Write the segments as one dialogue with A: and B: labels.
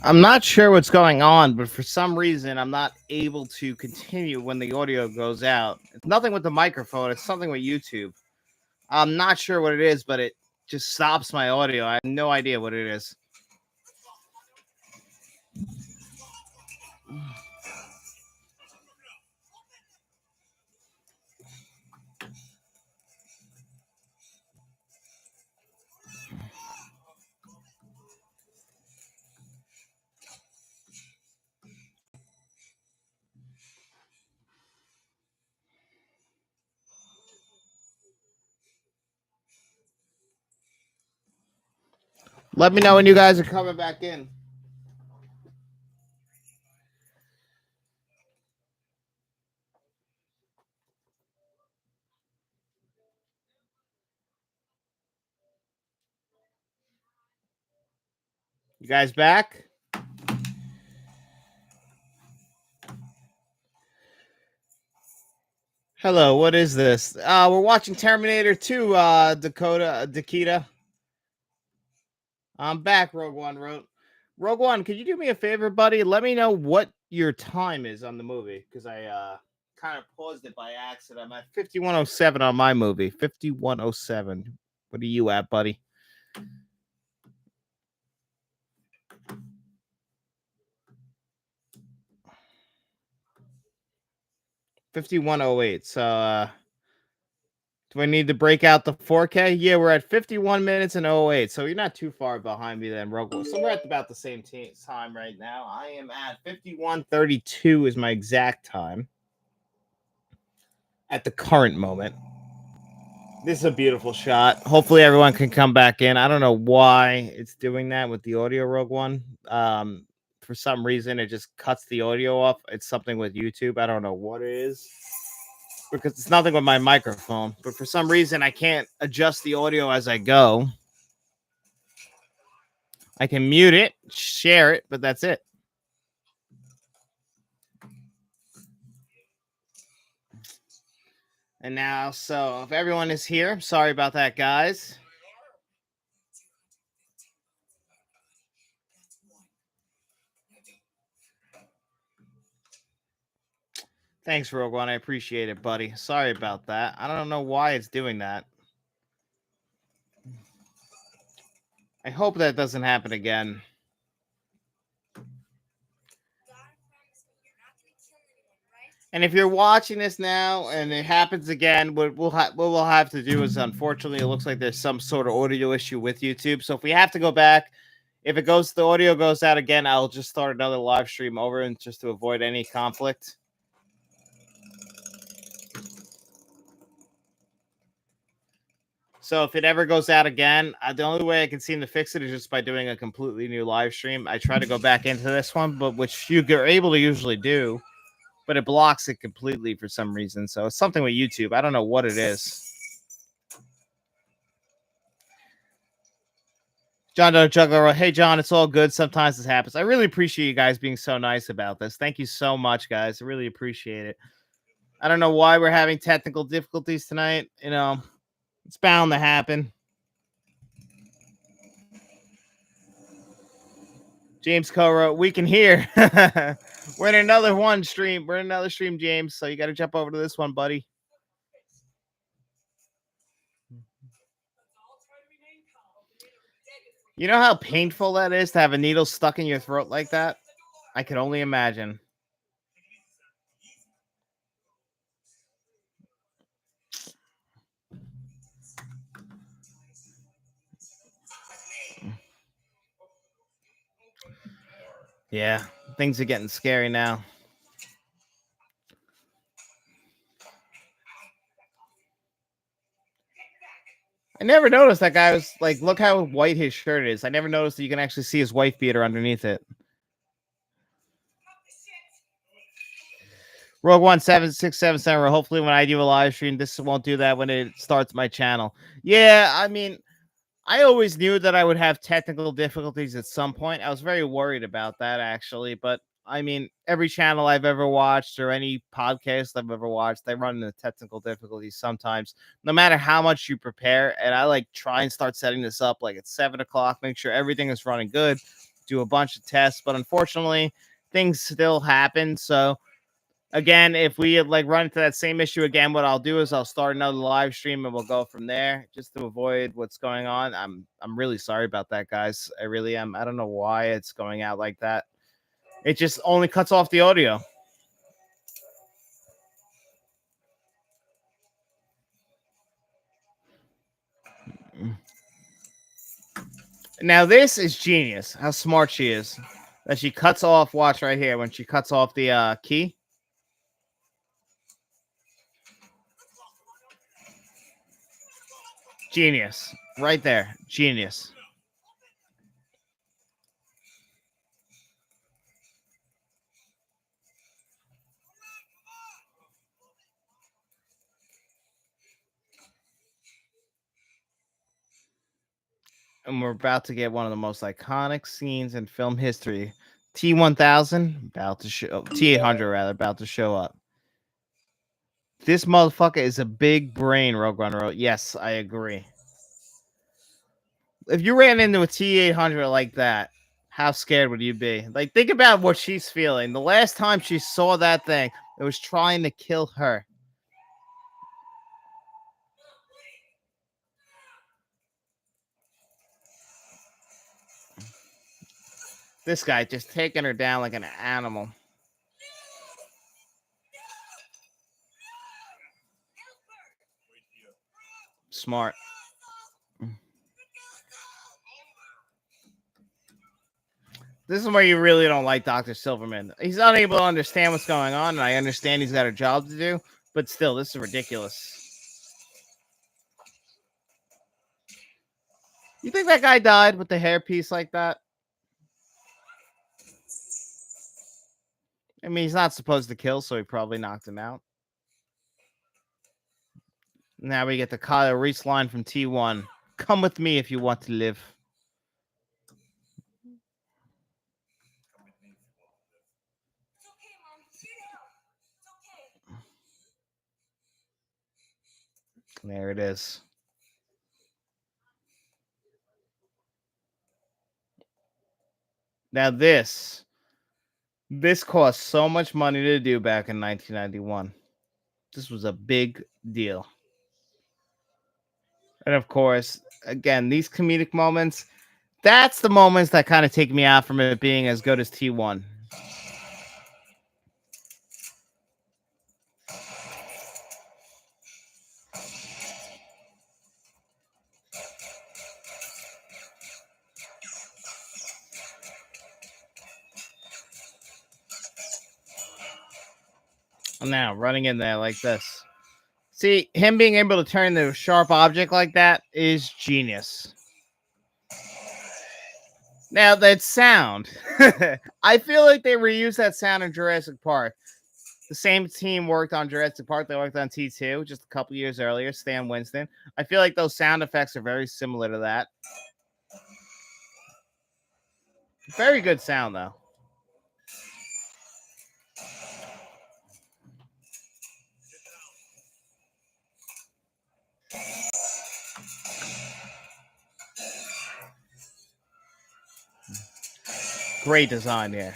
A: I'm not sure what's going on, but for some reason, I'm not able to continue when the audio goes out. It's nothing with the microphone, it's something with YouTube. I'm not sure what it is, but it just stops my audio. I have no idea what it is. Let me know when you guys are coming back in. You guys back? Hello, what is this? We're watching Terminator 2, Dakita. I'm back, Rogue One wrote. Rogue One, could you do me a favor, buddy? Let me know what your time is on the movie, because I kind of paused it by accident. I'm at 5107 on my movie. 5107. What are you at, buddy? $51.08. So do I need to break out the 4K? Yeah, we're at 51 minutes and 08. So you're not too far behind me then, Rogue One. So we're at about the same time right now. I am at 51:32 is my exact time at the current moment. This is a beautiful shot. Hopefully everyone can come back in. I don't know why it's doing that with the audio, Rogue One. For some reason, it just cuts the audio off. It's something with YouTube. I don't know what it is. Because it's nothing with my microphone. But for some reason, I can't adjust the audio as I go. I can mute it, share it, but that's it. And now, so if everyone is here, sorry about that, guys. Thanks, Rogue One. I appreciate it, buddy. Sorry about that. I don't know why it's doing that. I hope that doesn't happen again. And if you're watching this now and it happens again, what we'll have to do is, unfortunately, it looks like there's some sort of audio issue with YouTube. So if we have to go back, if the audio goes out again, I'll just start another live stream over, and just to avoid any conflict. So if it ever goes out again, the only way I can seem to fix it is just by doing a completely new live stream. I try to go back into this one, but which you are able to usually do, but it blocks it completely for some reason. So it's something with YouTube. I don't know what it is. John Doe Juggler, hey John, it's all good. Sometimes this happens. I really appreciate you guys being so nice about this. Thank you so much, guys. I really appreciate it. I don't know why we're having technical difficulties tonight. You know, it's bound to happen. James Coro, we can hear. We're in another one stream. We're in another stream, James. So you got to jump over to this one, buddy. You know how painful that is to have a needle stuck in your throat like that? I can only imagine. Yeah, things are getting scary now. I never noticed that guy was like, look how white his shirt is. I never noticed that you can actually see his wife beater underneath it. Rogue 17677. Hopefully, when I do a live stream, this won't do that when it starts my channel. Yeah, I mean, I always knew that I would have technical difficulties at some point. I was very worried about that, actually. But I mean, every channel I've ever watched or any podcast I've ever watched, they run into technical difficulties sometimes, no matter how much you prepare. And I like try and start setting this up like at 7 o'clock, make sure everything is running good. do a bunch of tests, but unfortunately, things still happen. So again, if we like run into that same issue again, what I'll do is I'll start another live stream and we'll go from there just to avoid what's going on. I'm really sorry about that, guys. I really am. I don't know why it's going out like that. It just only cuts off the audio. Now this is genius. How smart she is. That she cuts off. Watch right here when she cuts off the key. Genius. Right there. Genius. And we're about to get one of the most iconic scenes in film history. T-1000 about to show. T-800 rather about to show up. This motherfucker is a big brain, Rogue One wrote. Yes, I agree. If you ran into a T-800 like that, how scared would you be? Like, think about what she's feeling. The last time she saw that thing, it was trying to kill her. This guy just taking her down like an animal. Smart. This is where you really don't like Dr. Silverman. He's unable to understand what's going on, and I understand he's got a job to do, but still, this is ridiculous. You think that guy died with the hairpiece like that? I mean, he's not supposed to kill, so he probably knocked him out. Now we get the Kyle Reese line from T1. Come with me if you want to live. There it is. Now this cost so much money to do back in 1991. This was a big deal. And of course, again, these comedic moments, that's the moments that kind of take me out from it being as good as T1. Now running in there like this. See, him being able to turn the sharp object like that is genius. Now that sound, I feel like they reused that sound in Jurassic Park. The same team worked on Jurassic Park. They worked on T2 just a couple years earlier. Stan Winston. I feel like those sound effects are very similar to that. Very good sound though. Great design here.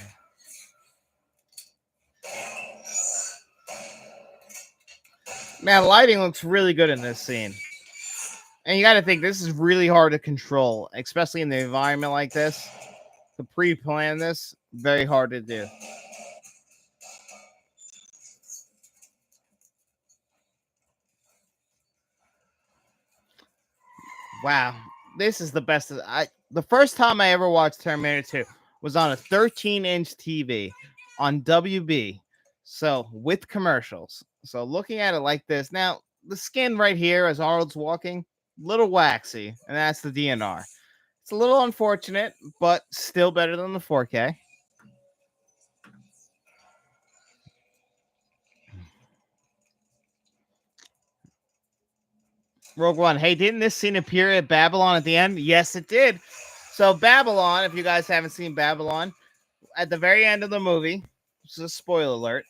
A: Man, lighting looks really good in this scene. And you got to think this is really hard to control, especially in the environment like this. To pre-plan this, very hard to do. Wow, this is the best. The first time I ever watched Terminator 2 was on a 13-inch TV on WB, so with commercials. So looking at it like this, now the skin right here as Arnold's walking, little waxy, and that's the DNR. It's a little unfortunate, but still better than the 4K. Rogue One. Hey, didn't this scene appear at Babylon at the end? Yes, it did. So Babylon, if you guys haven't seen Babylon, at the very end of the movie, this is a spoiler alert.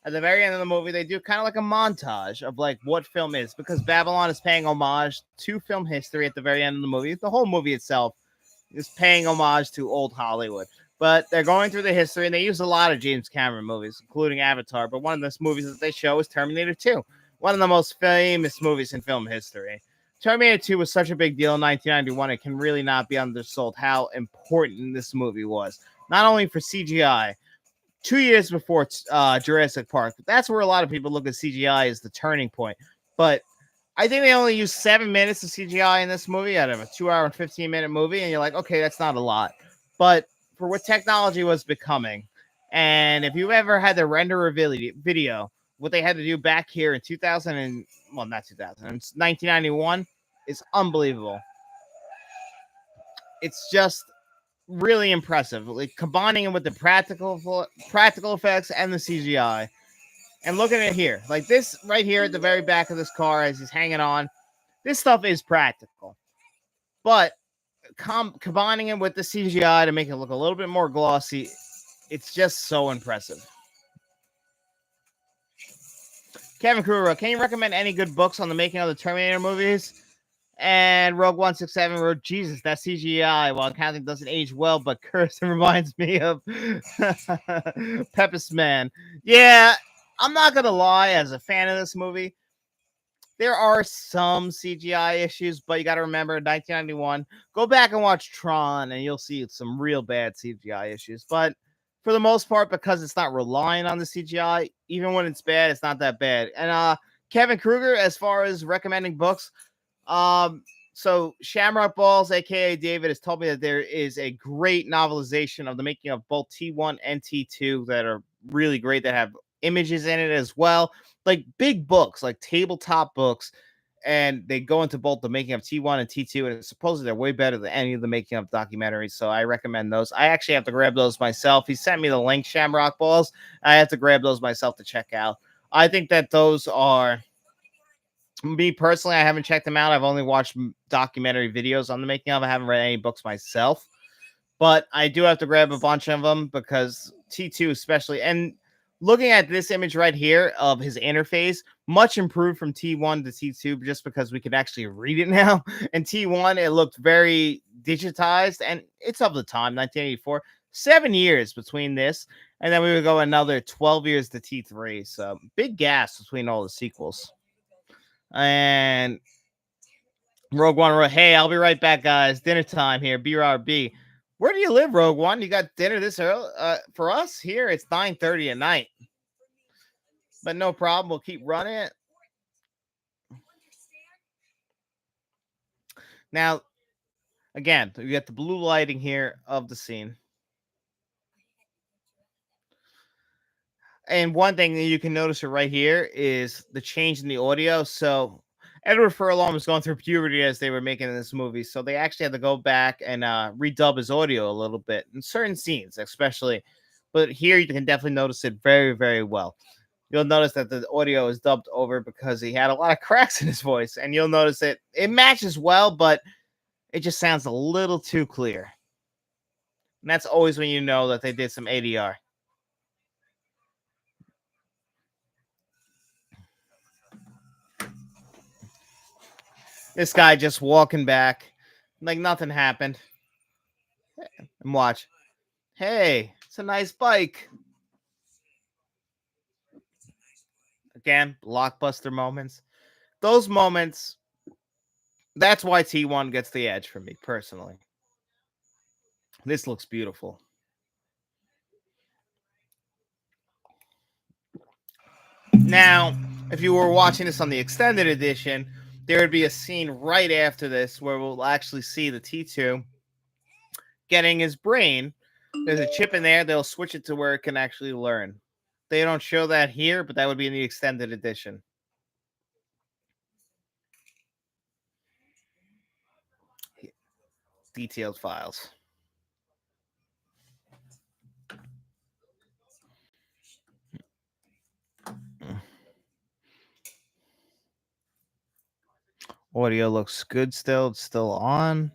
A: At the very end of the movie, they do kind of like a montage of like what film is, because Babylon is paying homage to film history at the very end of the movie. The whole movie itself is paying homage to old Hollywood. But they're going through the history, and they use a lot of James Cameron movies, including Avatar. But one of those movies that they show is Terminator 2, one of the most famous movies in film history. Terminator 2 was such a big deal in 1991, it can really not be undersold how important this movie was. Not only for CGI, 2 years before Jurassic Park, that's where a lot of people look at CGI as the turning point. But I think they only used 7 minutes of CGI in this movie out of a 2 hour and 15-minute movie, and you're like, okay, that's not a lot. But for what technology was becoming, and if you've ever had to render a video, what they had to do back here in 2000 and well, not 2000, 1991 is unbelievable. It's just really impressive, like combining it with the practical effects and the CGI. And look at it here, like this right here at the very back of this car as he's hanging on. This stuff is practical, but combining it with the CGI to make it look a little bit more glossy, it's just so impressive. Kevin Kruger, can you recommend any good books on the making of the Terminator movies? And Rogue 167 wrote, Jesus, that CGI, while counting doesn't age well, but Kirsten reminds me of Pepis Man. Yeah, I'm not going to lie, as a fan of this movie, there are some CGI issues, but you got to remember 1991. Go back and watch Tron, and you'll see some real bad CGI issues. But for the most part, because it's not relying on the CGI, even when it's bad, it's not that bad. And Kevin Kruger, as far as recommending books, so Shamrock Balls, aka David, has told me that there is a great novelization of the making of both T1 and T2 that are really great, that have images in it as well, like big books, like tabletop books, and they go into both the making of T1 and T2, and supposedly they're way better than any of the making of documentaries. So I recommend those. I actually have to grab those myself. He sent me the link, Shamrock Balls. I have to grab those myself to check out. I think that those are, me personally, I haven't checked them out. I've only watched documentary videos on the making of. I haven't read any books myself, but I do have to grab a bunch of them because T2 especially, and looking at this image right here of his interface, much improved from T1 to T2 just because we could actually read it now. And T1, it looked very digitized, and it's of the time, 1984. 7 years between this, and then we would go another 12 years to T3. So big gaps between all the sequels. And Rogue One wrote, hey, I'll be right back, guys. Dinner time here. BRB. Where do you live, Rogue One? You got dinner this early? For us here, it's 9:30 at night. But no problem. We'll keep running it. Now, again, we got the blue lighting here of the scene. And one thing that you can notice right here is the change in the audio. So Edward Furlong was going through puberty as they were making this movie, so they actually had to go back and redub his audio a little bit in certain scenes, especially. But here you can definitely notice it very, very well. You'll notice that the audio is dubbed over because he had a lot of cracks in his voice, and you'll notice it matches well, but it just sounds a little too clear. And that's always when you know that they did some ADR. This guy just walking back like nothing happened. And watch. Hey, it's a nice bike. Again, blockbuster moments. Those moments, that's why T1 gets the edge for me personally. This looks beautiful. Now, if you were watching this on the extended edition, there would be a scene right after this where we'll actually see the T2 getting his brain. There's a chip in there. They'll switch it to where it can actually learn. They don't show that here, but that would be in the extended edition. Detailed files. Audio looks good still. It's still on.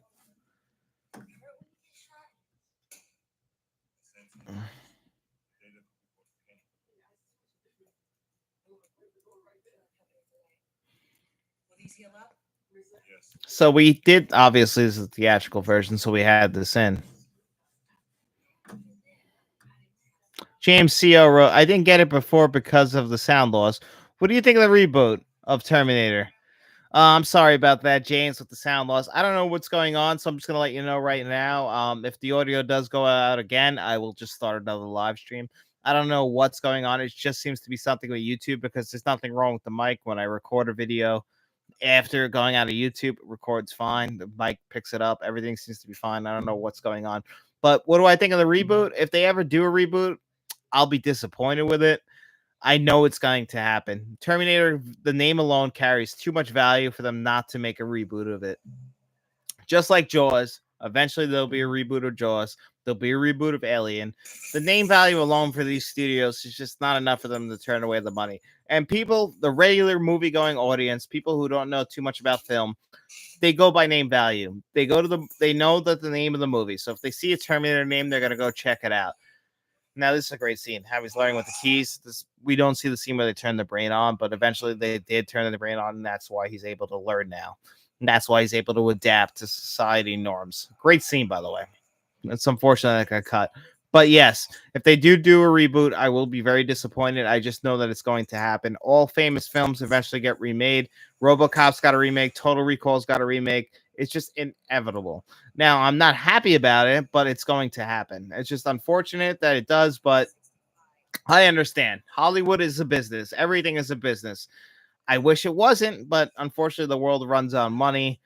A: So we did obviously this is a theatrical version, so we had this in. James Co wrote, "I didn't get it before because of the sound loss. What do you think of the reboot of Terminator?" I'm sorry about that, James, with the sound loss. I don't know what's going on, so I'm just gonna let you know right now. If the audio does go out again, I will just start another live stream. I don't know what's going on. It just seems to be something with YouTube because there's nothing wrong with the mic when I record a video. After going out of YouTube, it records fine. The mic picks it up. Everything seems to be fine. I don't know what's going on. But what do I think of the reboot? If they ever do a reboot, I'll be disappointed with it. I know it's going to happen. Terminator, the name alone carries too much value for them not to make a reboot of it. Just like Jaws, eventually there'll be a reboot of Jaws. There'll be a reboot of Alien. The name value alone for these studios is just not enough for them to turn away the money. And people, the regular movie going audience, people who don't know too much about film, they go by name value. They know that the name of the movie. So if they see a Terminator name, they're gonna go check it out. Now this is a great scene. How he's learning with the keys. We don't see the scene where they turn the brain on, but eventually they did turn the brain on, and that's why he's able to learn now. And that's why he's able to adapt to society norms. Great scene, by the way. It's unfortunate that got cut. But yes, if they do a reboot, I will be very disappointed. I just know that it's going to happen. All famous films eventually get remade. RoboCop's got a remake. Total Recall's got a remake. It's just inevitable. Now, I'm not happy about it, but it's going to happen. It's just unfortunate that it does, but I understand. Hollywood is a business. Everything is a business. I wish it wasn't, but unfortunately, the world runs on money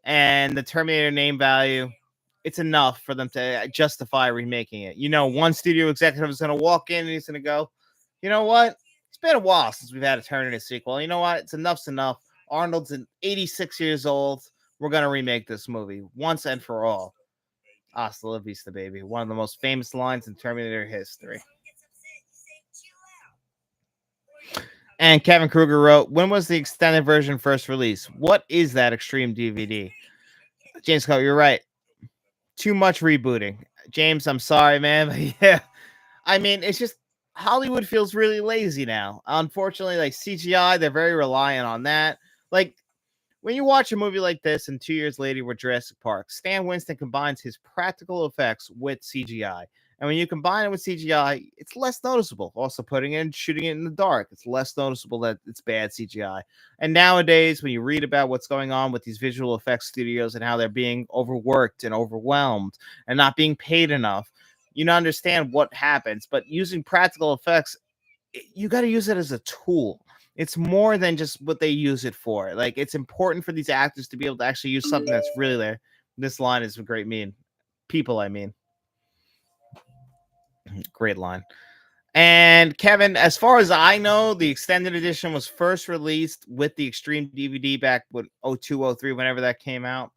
A: and the Terminator name value. It's enough for them to justify remaking it. One studio executive is going to walk in and he's going to go, you know what? It's been a while since we've had a Terminator sequel. You know what? It's enough's enough. Arnold's 86 years old. We're going to remake this movie once and for all. Hasta la vista, baby. One of the most famous lines in Terminator history. And Kevin Kruger wrote, "When was the extended version first released? What is that extreme DVD?" James Cole, you're right. Too much rebooting. James, I'm sorry, man. But yeah. I mean, it's just Hollywood feels really lazy now. Unfortunately, like CGI, they're very reliant on that. Like when you watch a movie like this and 2 years later with Jurassic Park, Stan Winston combines his practical effects with CGI. And when you combine it with CGI, it's less noticeable. Also, putting it and shooting it in the dark, it's less noticeable that it's bad CGI. And nowadays, when you read about what's going on with these visual effects studios and how they're being overworked and overwhelmed and not being paid enough, you don't understand what happens. But using practical effects, you got to use it as a tool. It's more than just what they use it for. Like it's important for these actors to be able to actually use something that's really there. This line is a great mean. People, I mean. Great line. And Kevin, as far as I know, the extended edition was first released with the Extreme DVD back with 0203, whenever that came out.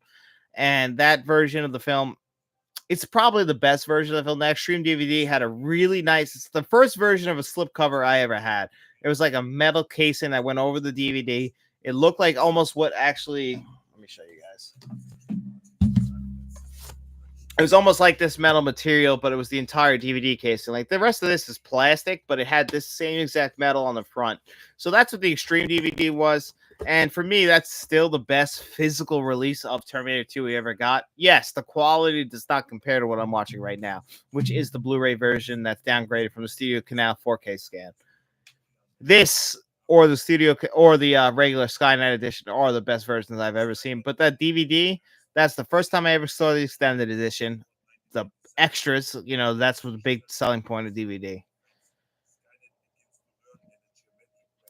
A: And that version of the film, it's probably the best version of the film. The Extreme DVD had a really nice, it's the first version of a slipcover I ever had. It was like a metal casing that went over the DVD. It looked like almost what actually, let me show you guys. It was almost like this metal material, but it was the entire DVD casing. Like the rest of this is plastic, but it had this same exact metal on the front. So that's what the Extreme DVD was. And for me, that's still the best physical release of Terminator 2 we ever got. Yes, the quality does not compare to what I'm watching right now, which is the Blu-ray version that's downgraded from the Studio Canal 4K scan. This or the Studio or the regular Skynet edition are the best versions I've ever seen. But that DVD, that's the first time I ever saw the extended edition. The extras, that's the big selling point of DVD.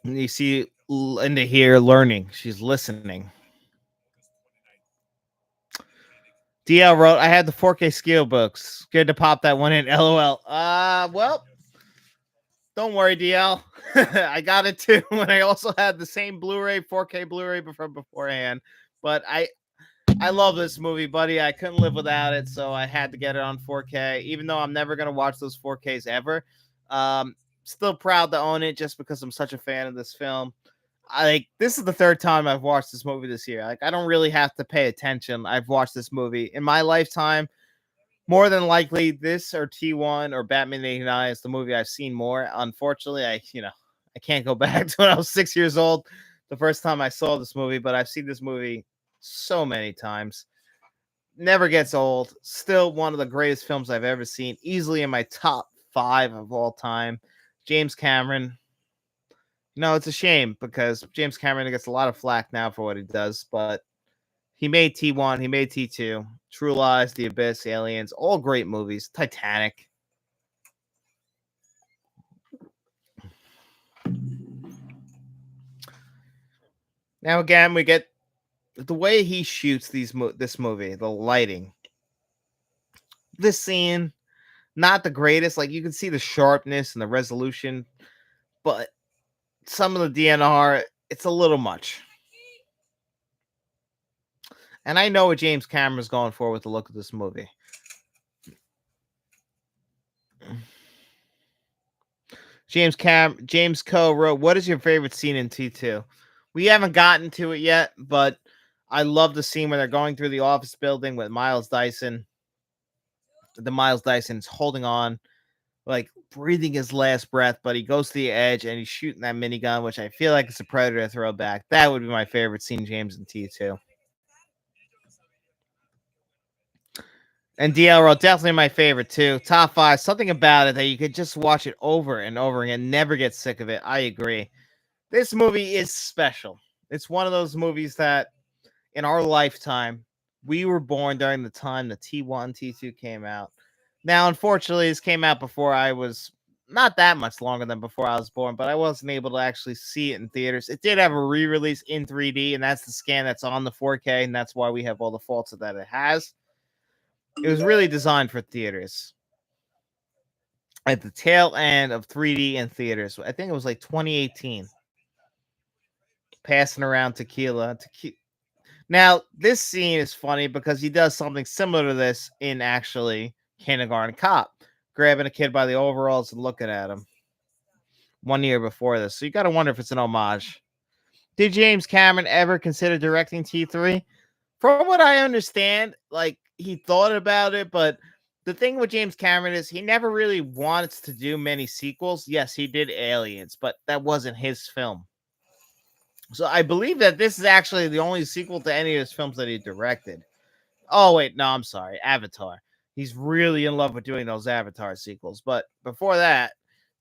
A: And you see Linda here learning. She's listening. DL wrote, "I had the 4K scale books. Good to pop that one in. LOL. Well, don't worry, DL. I got it too. And I also had the same Blu-ray, 4K Blu-ray beforehand. But I love this movie, buddy. I couldn't live without it, so I had to get it on 4K. Even though I'm never gonna watch those 4Ks ever, still proud to own it just because I'm such a fan of this film. This is the third time I've watched this movie this year. Like I don't really have to pay attention. I've watched this movie in my lifetime. More than likely, this or T1 or Batman '89 is the movie I've seen more. Unfortunately, I can't go back to when I was 6 years old, the first time I saw this movie, but I've seen this movie so many times. Never gets old. Still one of the greatest films I've ever seen. Easily in my top 5 of all time. James Cameron. No, it's a shame because James Cameron gets a lot of flack now for what he does, but he made T1, he made T2, True Lies, The Abyss, Aliens, all great movies. Titanic. Now again, we get the way he shoots this movie, the lighting. This scene, not the greatest. Like you can see the sharpness and the resolution, but some of the DNR, it's a little much. And I know what James Cameron's going for with the look of this movie. James Coe wrote, "What is your favorite scene in T2?" We haven't gotten to it yet, but I love the scene where they're going through the office building with Miles Dyson. The Miles Dyson's holding on, like breathing his last breath, but he goes to the edge and he's shooting that minigun, which I feel like it's a Predator throwback. That would be my favorite scene, James, in T2. And DL wrote, definitely my favorite too. Top 5, something about it that you could just watch it over and over again, never get sick of it. I agree. This movie is special. It's one of those movies that in our lifetime, we were born during the time the T1, T2 came out. Now, unfortunately, this came out before I was not that much longer than before I was born, but I wasn't able to actually see it in theaters. It did have a re-release in 3D, and that's the scan that's on the 4K, and that's why we have all the faults that it has. It was really designed for theaters. At the tail end of 3D in theaters, I think it was like 2018. Passing around tequila. Now, this scene is funny because he does something similar to this in actually Kindergarten Cop, grabbing a kid by the overalls and looking at him 1 year before this. So you got to wonder if it's an homage. Did James Cameron ever consider directing T3? From what I understand, like he thought about it, but the thing with James Cameron is he never really wants to do many sequels. Yes, he did Aliens, but that wasn't his film. So I believe that this is actually the only sequel to any of his films that he directed. Oh, wait, no, I'm sorry. Avatar. He's really in love with doing those Avatar sequels. But before that,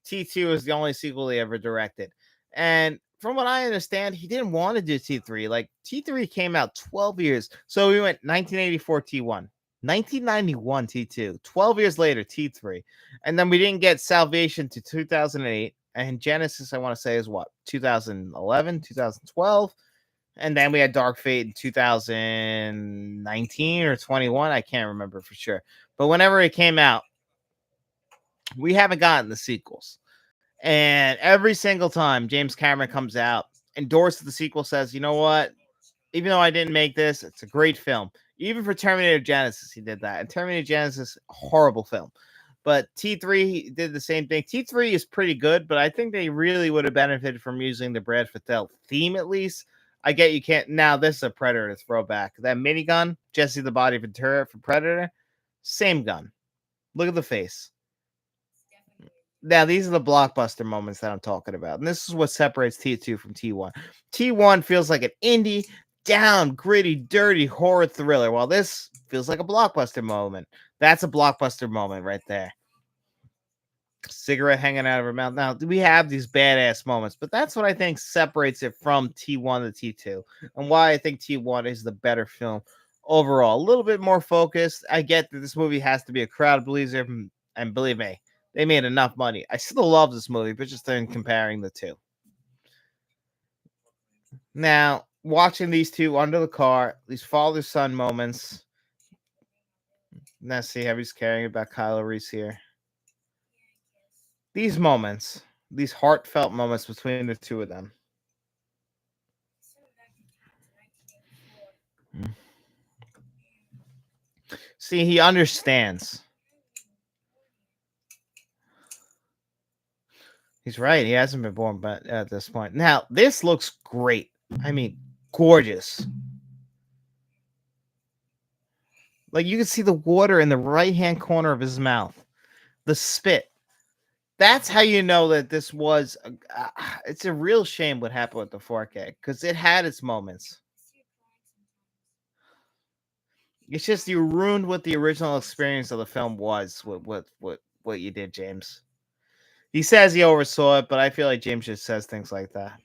A: T2 is the only sequel he ever directed. And from what I understand, he didn't want to do T3. Like, T3 came out 12 years. So we went 1984 T1, 1991 T2, 12 years later T3. And then we didn't get Salvation to 2008. And Genesis, I want to say, is what? 2011, 2012? And then we had Dark Fate in 2019 or 21. I can't remember for sure. But whenever it came out, we haven't gotten the sequels. And every single time James Cameron comes out, endorses the sequel, says, you know what? Even though I didn't make this, it's a great film. Even for Terminator Genesis, he did that. And Terminator Genesis, horrible film. But T3 did the same thing. T3 is pretty good, but I think they really would have benefited from using the Brad Patel theme at least. I get you can't. Now, this is a Predator throwback. That minigun, Jesse the Body Ventura for Predator, same gun. Look at the face. Now, these are the blockbuster moments that I'm talking about. And this is what separates T2 from T1. T1 feels like an indie, down, gritty, dirty horror thriller, while this feels like a blockbuster moment. That's a blockbuster moment right there. Cigarette hanging out of her mouth. Now, we have these badass moments, but that's what I think separates it from T1 to T2 and why I think T1 is the better film overall. A little bit more focused. I get that this movie has to be a crowd pleaser, and believe me, they made enough money. I still love this movie, but just in comparing the two. Now, watching these two under the car, these father-son moments. Let's see how he's caring about Kylo Reese here. These moments, these heartfelt moments between the two of them. See, he understands. He's right. He hasn't been born but at this point. Now, this looks great. I mean, gorgeous. Like you can see the water in the right-hand corner of his mouth. The spit. That's how you know that this was it's a real shame what happened with the 4K because it had its moments. It's just you ruined what the original experience of the film was. What you did, James. He says he oversaw it, but I feel like James just says things like that.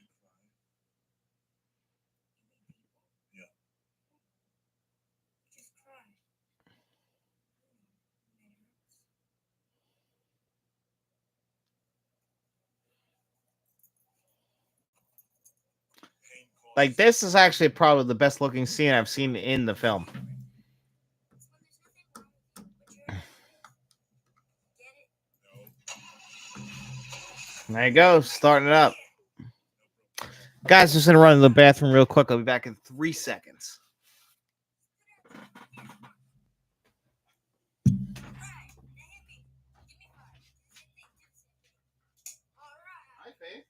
A: Like this is actually probably the best looking scene I've seen in the film. There you go, starting it up. Guys, just gonna run to the bathroom real quick. I'll be back in 3 seconds. Hi, Faith.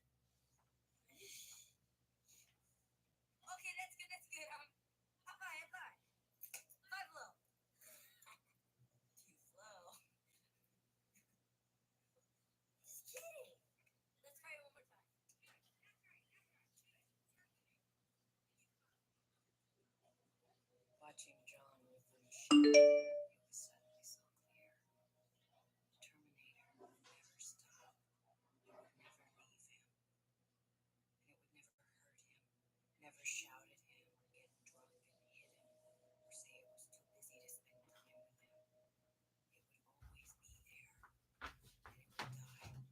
B: Watching John with them shoot, it was suddenly so clear. Terminator would never stop. It would never leave him. And it would never hurt him, never shout at him or get drunk and hit him or say it was too busy to spend time with him. It would always be there. And it would die protecting.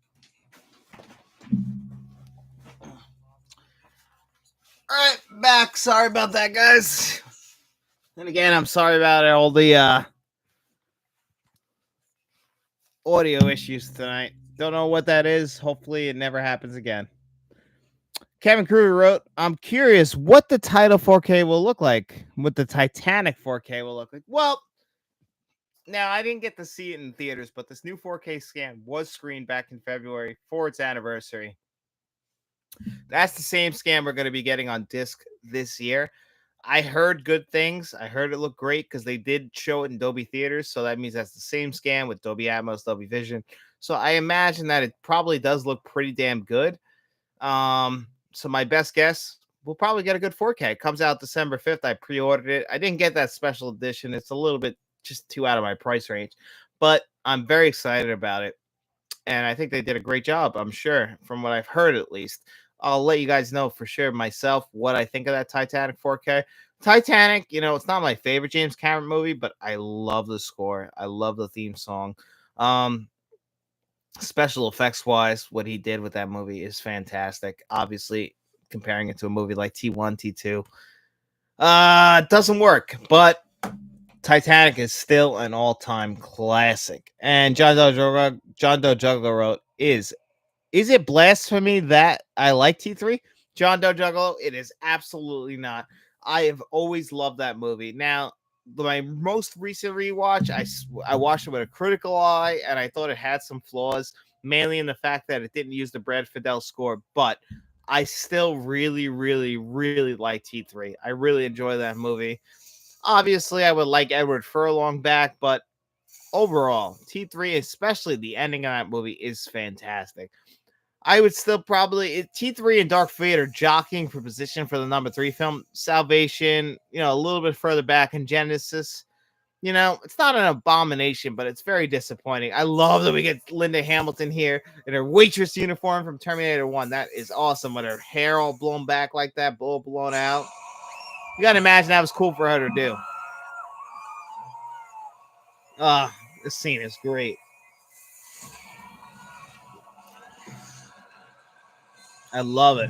A: All right, back. Sorry about that, guys. And again, I'm sorry about all the audio issues tonight. Don't know what that is. Hopefully, it never happens again. Kevin Kruger wrote, I'm curious what the title 4K will look like, what the Titanic 4K will look like. Well, now I didn't get to see it in theaters, but this new 4K scan was screened back in February for its anniversary. That's the same scan we're going to be getting on disc this year. I heard good things. I heard it looked great because they did show it in Dolby theaters. So that means that's the same scan with Dolby Atmos, Dolby Vision. So I imagine that it probably does look pretty damn good. So my best guess, we'll probably get a good 4K. It comes out December 5th. I pre-ordered it. I didn't get that special edition. It's a little bit just too out of my price range, but I'm very excited about it. And I think they did a great job, I'm sure, from what I've heard at least. I'll let you guys know for sure myself what I think of that Titanic 4K. Titanic, it's not my favorite James Cameron movie, but I love the score. I love the theme song. Special effects wise, what he did with that movie is fantastic. Obviously, comparing it to a movie like T1, T2, it doesn't work, but Titanic is still an all-time classic. And John Doe Juggler wrote, is it blasphemy that I like T3? John Doe Juggalo, it is absolutely not. I have always loved that movie. Now, my most recent rewatch, I watched it with a critical eye, and I thought it had some flaws, mainly in the fact that it didn't use the Brad Fidel score, but I still really, really, really like T3. I really enjoy that movie. Obviously, I would like Edward Furlong back, but overall, T3, especially the ending of that movie, is fantastic. I would still probably T3 and Dark Fate are jockeying for position for the number 3 film. Salvation, a little bit further back in Genesis. It's not an abomination, but it's very disappointing. I love that we get Linda Hamilton here in her waitress uniform from Terminator 1. That is awesome, with her hair all blown back like that, blown out. You gotta imagine that was cool for her to do. This scene is great. I love it.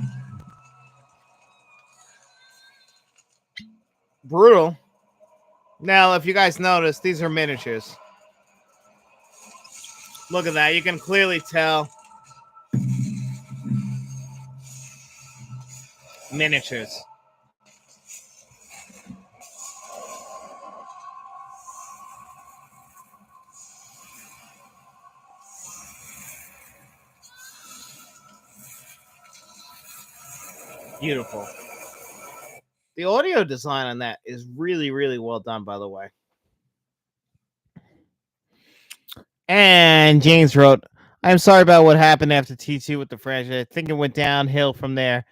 A: Brutal. Now, if you guys notice, these are miniatures. Look at that. You can clearly tell. Miniatures. Beautiful. The audio design on that is really, really well done, by the way. And James wrote, I'm sorry about what happened after T2 with the franchise. I think it went downhill from there.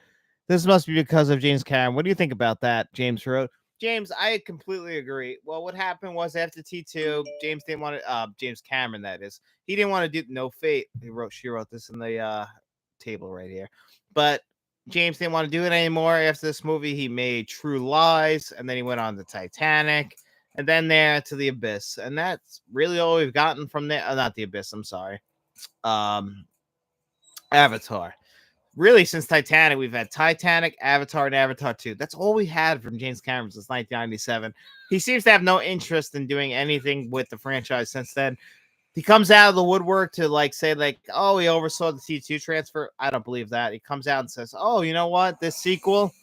A: This must be because of James Cameron. What do you think about that? James wrote, James, I completely agree. Well, what happened was after T2, James didn't want to. James Cameron, that is, he didn't want to do No Fate. She wrote this in the table right here, but James didn't want to do it anymore. After this movie, he made True Lies, and then he went on to Titanic, and then there to the Abyss, and that's really all we've gotten from there. Not the Abyss. I'm sorry. Um, Avatar. Really, since Titanic, we've had Titanic, Avatar, and Avatar 2. That's all we had from James Cameron since 1997. He seems to have no interest in doing anything with the franchise since then. He comes out of the woodwork to like say like, oh, he oversaw the T2 transfer. I don't believe that. He comes out and says, oh, you know what? This sequel,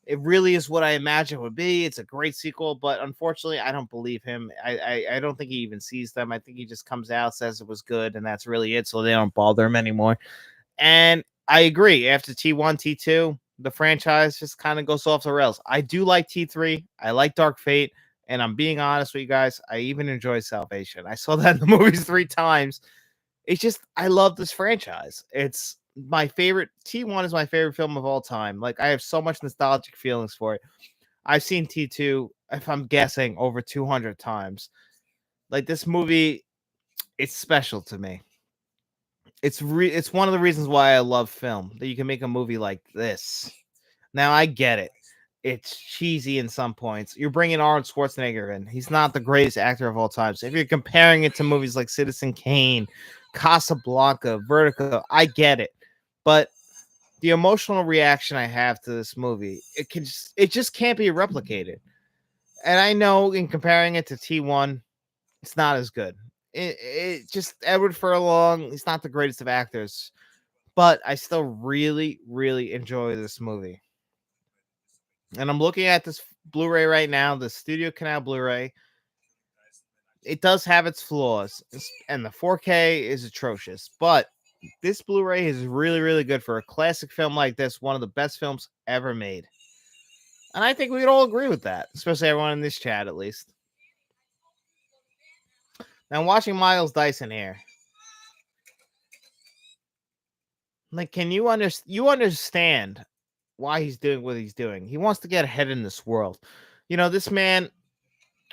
A: it really is what I imagined it would be. It's a great sequel, but unfortunately, I don't believe him. I don't think he even sees them. I think he just comes out, says it was good, and that's really it. So they don't bother him anymore. And I agree. After T1, T2, the franchise just kind of goes off the rails. I do like T3. I like Dark Fate. And I'm being honest with you guys. I even enjoy Salvation. I saw that in the movies 3 times. It's just, I love this franchise. It's my favorite. T1 is my favorite film of all time. Like, I have so much nostalgic feelings for it. I've seen T2, if I'm guessing, over 200 times. Like, this movie, it's special to me. It's one of the reasons why I love film, that you can make a movie like this. Now I get it. It's cheesy in some points. You're bringing Arnold Schwarzenegger in. He's not the greatest actor of all time. So if you're comparing it to movies like Citizen Kane, Casablanca, Vertigo, I get it. But the emotional reaction I have to this movie, it just can't be replicated. And I know in comparing it to T1, it's not as good. It just Edward Furlong, he's not the greatest of actors, but I still really, really enjoy this movie. And I'm looking at this Blu-ray right now, the Studio Canal Blu-ray. It does have its flaws, and the 4K is atrocious, but this Blu-ray is really, really good for a classic film like this, one of the best films ever made. And I think we'd all agree with that, especially everyone in this chat, at least. Now, I'm watching Miles Dyson here. Like, can you understand why he's doing what he's doing? He wants to get ahead in this world. You know, this man,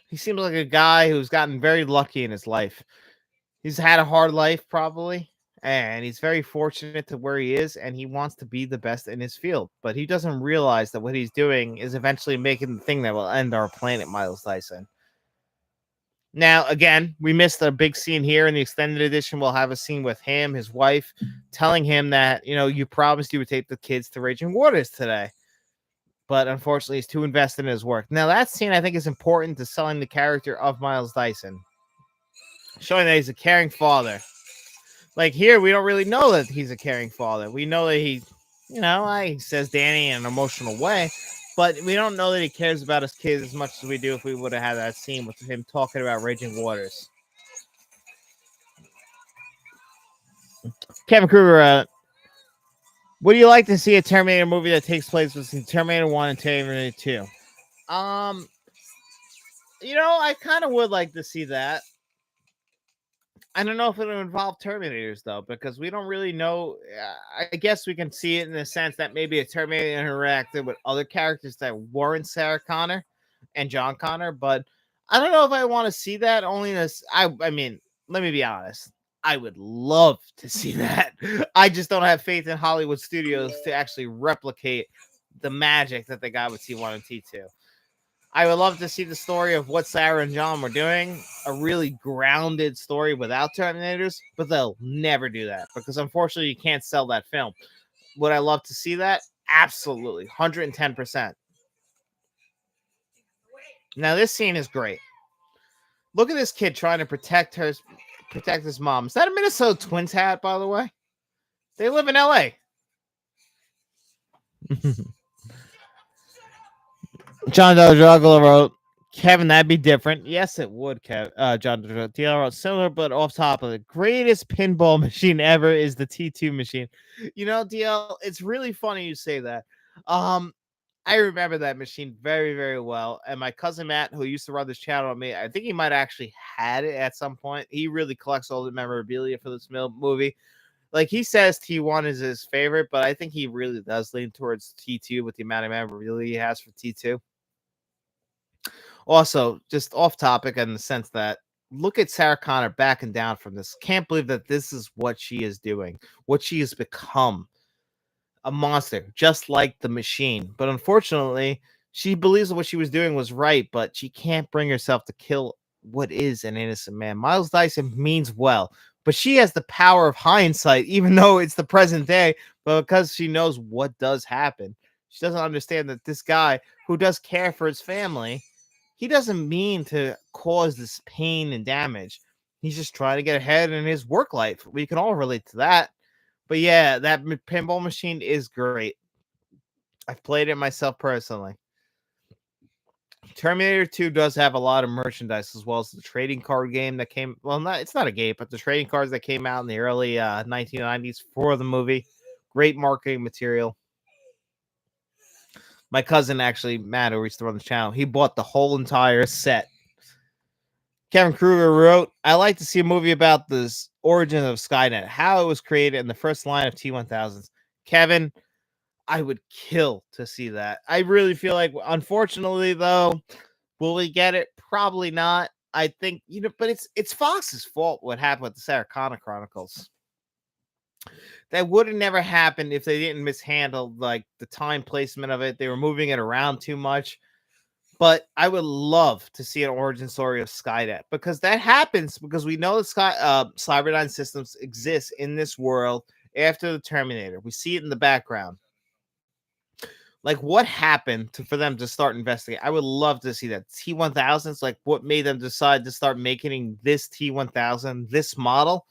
A: he seems like a guy who's gotten very lucky in his life. He's had a hard life, probably, and he's very fortunate to where he is, and he wants to be the best in his field. But he doesn't realize that what he's doing is eventually making the thing that will end our planet, Miles Dyson. Now, again, we missed a big scene here in the extended edition. We'll have a scene with him, his wife, telling him that, you know, you promised you would take the kids to Raging Waters today. But unfortunately, he's too invested in his work. Now, that scene, I think, is important to selling the character of Miles Dyson, showing that he's a caring father. Like here, we don't really know that he's a caring father. We know that he, you know, he says Danny in an emotional way, but we don't know that he cares about his kids as much as we do if we would have had that scene with him talking about Raging Waters. Kevin Kruger, would you like to see a Terminator movie that takes place between Terminator 1 and Terminator 2? You know, I kind of would like to see that. I don't know if it'll involve Terminators though, because we don't really know. I guess we can see it in the sense that maybe a Terminator interacted with other characters that weren't Sarah Connor and John Connor, but I don't know if I want to see that. Only this, I mean, let me be honest. I would love to see that. I just don't have faith in Hollywood studios to actually replicate the magic that they got with T1 and T2. I would love to see the story of what Sarah and John were doing, a really grounded story without Terminators, but they'll never do that because unfortunately you can't sell that film. Would I love to see that? Absolutely, 110%. Now this scene is great. Look at this kid trying to protect his mom. Is that a Minnesota Twins hat, by the way? They live in LA. John Juggler wrote, Kevin, that'd be different. Yes, it would, John DL wrote, similar but off top of the greatest pinball machine ever is the T2 machine. You know, DL, it's really funny you say that. I remember that machine very, very well. And my cousin Matt, who used to run this channel with me, I think he might actually had it at some point. He really collects all the memorabilia for this movie. Like he says T1 is his favorite, but I think he really does lean towards T2 with the amount of memorabilia he has for T2. Also, just off topic in the sense that look at Sarah Connor backing down from this. Can't believe that this is what she is doing, what she has become, a monster, just like the machine. But unfortunately, she believes that what she was doing was right, but she can't bring herself to kill what is an innocent man. Miles Dyson means well, but she has the power of hindsight, even though it's the present day, but because she knows what does happen. She doesn't understand that this guy who does care for his family, he doesn't mean to cause this pain and damage. He's just trying to get ahead in his work life. We can all relate to that. But yeah, that pinball machine is great. I've played it myself personally. Terminator 2 does have a lot of merchandise as well as the trading card game that came. Well, not it's not a game, but the trading cards that came out in the early 1990s for the movie. Great marketing material. My cousin actually, Matt, who used to run the channel, he bought the whole entire set. Kevin Kruger wrote, I like to see a movie about this origin of Skynet, how it was created, and the first line of T-1000s. Kevin, I would kill to see that. I really feel like, unfortunately, though, will we get it? Probably not. I think but it's Fox's fault what happened with the Sarah Connor Chronicles. That would have never happened if they didn't mishandle like the time placement of it. They were moving it around too much. But I would love to see an origin story of Skynet because that happens because we know that Cyberdyne systems exist in this world after the Terminator. We see it in the background. Like what happened for them to start investigating? I would love to see that T-1000s. Like what made them decide to start making this T-1000, this model?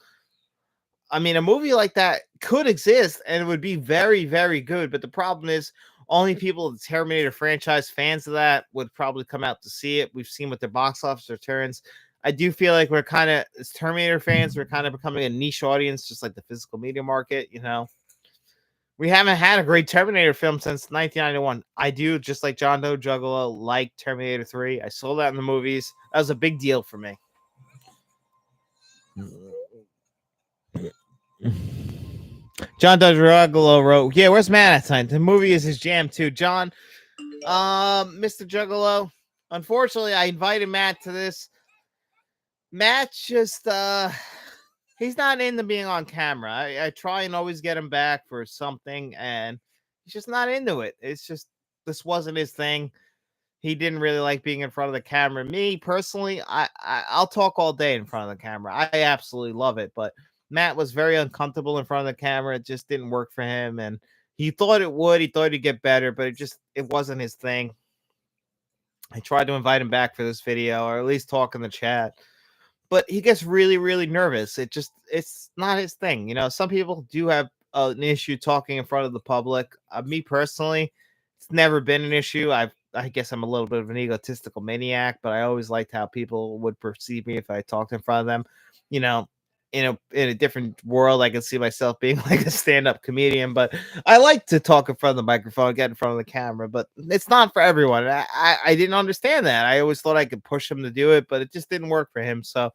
A: I mean, a movie like that could exist and it would be very, very good. But the problem is, only people the Terminator franchise fans of that would probably come out to see it. We've seen with their box office returns. I do feel like we're kind of, as Terminator fans, we're kind of becoming a niche audience, just like the physical media market, We haven't had a great Terminator film since 1991. I do, just like John Doe Juggalo, like Terminator 3. I saw that in the movies. That was a big deal for me. John Doe Juggalo wrote, yeah, where's Matt at time? The movie is his jam too. John, Mr. Juggalo, unfortunately, I invited Matt to this. Matt just, he's not into being on camera. I try and always get him back for something, and he's just not into it. It's just, this wasn't his thing. He didn't really like being in front of the camera. Me personally, I'll talk all day in front of the camera. I absolutely love it, but Matt was very uncomfortable in front of the camera. It just didn't work for him, and he thought it would. He thought he'd get better, but it wasn't his thing. I tried to invite him back for this video, or at least talk in the chat, but he gets really, really nervous. It's not his thing. Some people do have an issue talking in front of the public. Me personally, it's never been an issue. I guess I'm a little bit of an egotistical maniac, but I always liked how people would perceive me if I talked in front of them. You know, in a different world, I could see myself being like a stand-up comedian, but I like to talk in front of the microphone, get in front of the camera, but it's not for everyone. I didn't understand that. I always thought I could push him to do it, but it just didn't work for him. So,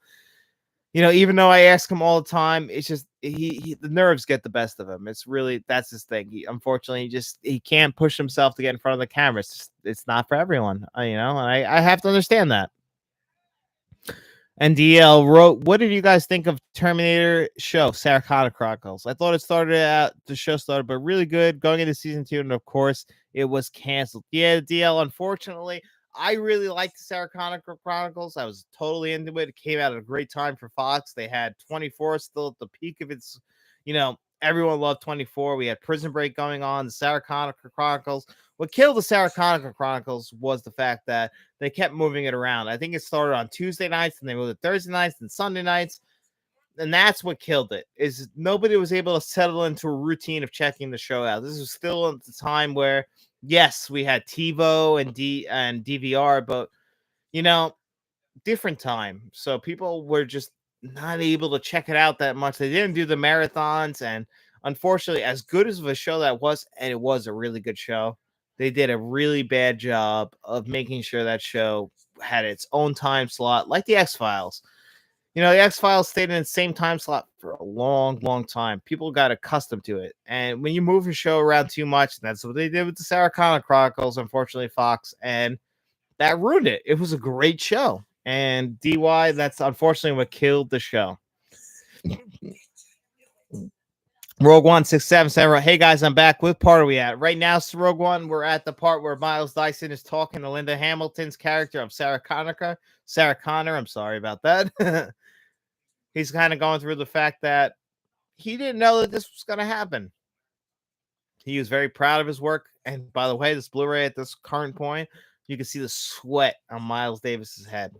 A: even though I ask him all the time, it's just the nerves get the best of him. It's really that's his thing. Unfortunately, he can't push himself to get in front of the camera. It's not for everyone, and I have to understand that. And DL wrote, what did you guys think of Terminator show, Sarah Connor Chronicles? I thought the show started, but really good going into season 2. And of course, it was canceled. Yeah, DL, unfortunately, I really liked the Sarah Connor Chronicles. I was totally into it. It came out at a great time for Fox. They had 24 still at the peak of its, everyone loved 24. We had Prison Break going on, the Sarah Connor Chronicles. What killed the Sarah Connor Chronicles was the fact that they kept moving it around. I think it started on Tuesday nights, and they moved it Thursday nights and Sunday nights. And that's what killed it, is nobody was able to settle into a routine of checking the show out. This was still at the time where, yes, we had TiVo and DVR, but, different time. So people were just not able to check it out that much. They didn't do the marathons. And unfortunately, as good as of a show that was, and it was a really good show, they did a really bad job of making sure that show had its own time slot, like the X-Files. The X-Files stayed in the same time slot for a long, long time. People got accustomed to it. And when you move your show around too much, that's what they did with the Sarah Connor Chronicles, unfortunately, Fox. And that ruined it. It was a great show. And DY, that's unfortunately what killed the show. Rogue One 677. Hey guys, I'm back. What part are we at? Right now, Rogue One, we're at the part where Miles Dyson is talking to Linda Hamilton's character of Sarah Connor. Sarah Connor, I'm sorry about that. He's kind of going through the fact that he didn't know that this was going to happen. He was very proud of his work. And by the way, this Blu-ray at this current point, you can see the sweat on Miles Davis's head.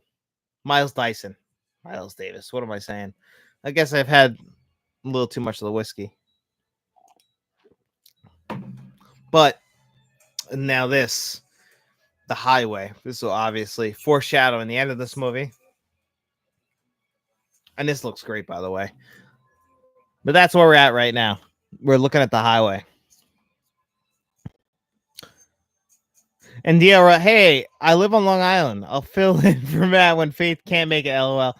A: Miles Dyson. Miles Davis. What am I saying? I guess I've had a little too much of the whiskey. But now this, the highway. This will obviously foreshadowing the end of this movie. And this looks great, by the way. But that's where we're at right now. We're looking at the highway. And DL, hey, I live on Long Island. I'll fill in for Matt when Faith can't make it. LOL.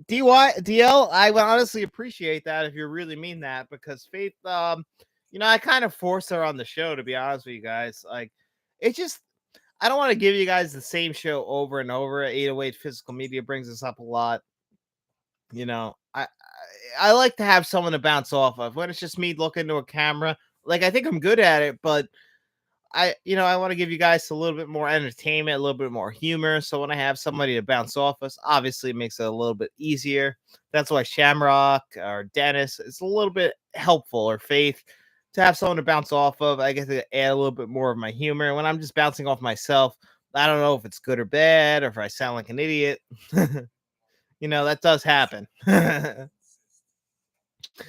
A: DL, I would honestly appreciate that if you really mean that, because Faith, I kind of force her on the show, to be honest with you guys. Like, it just, I don't want to give you guys the same show over and over. 808 Physical Media brings us up a lot. I like to have someone to bounce off of. When it's just me looking into a camera, like, I think I'm good at it, but I want to give you guys a little bit more entertainment, a little bit more humor. So when I have somebody to bounce off us, obviously it makes it a little bit easier. That's why Shamrock or Dennis, it's a little bit helpful, or Faith, to have someone to bounce off of. I get to add a little bit more of my humor. When I'm just bouncing off myself, I don't know if it's good or bad, or if I sound like an idiot. That does happen.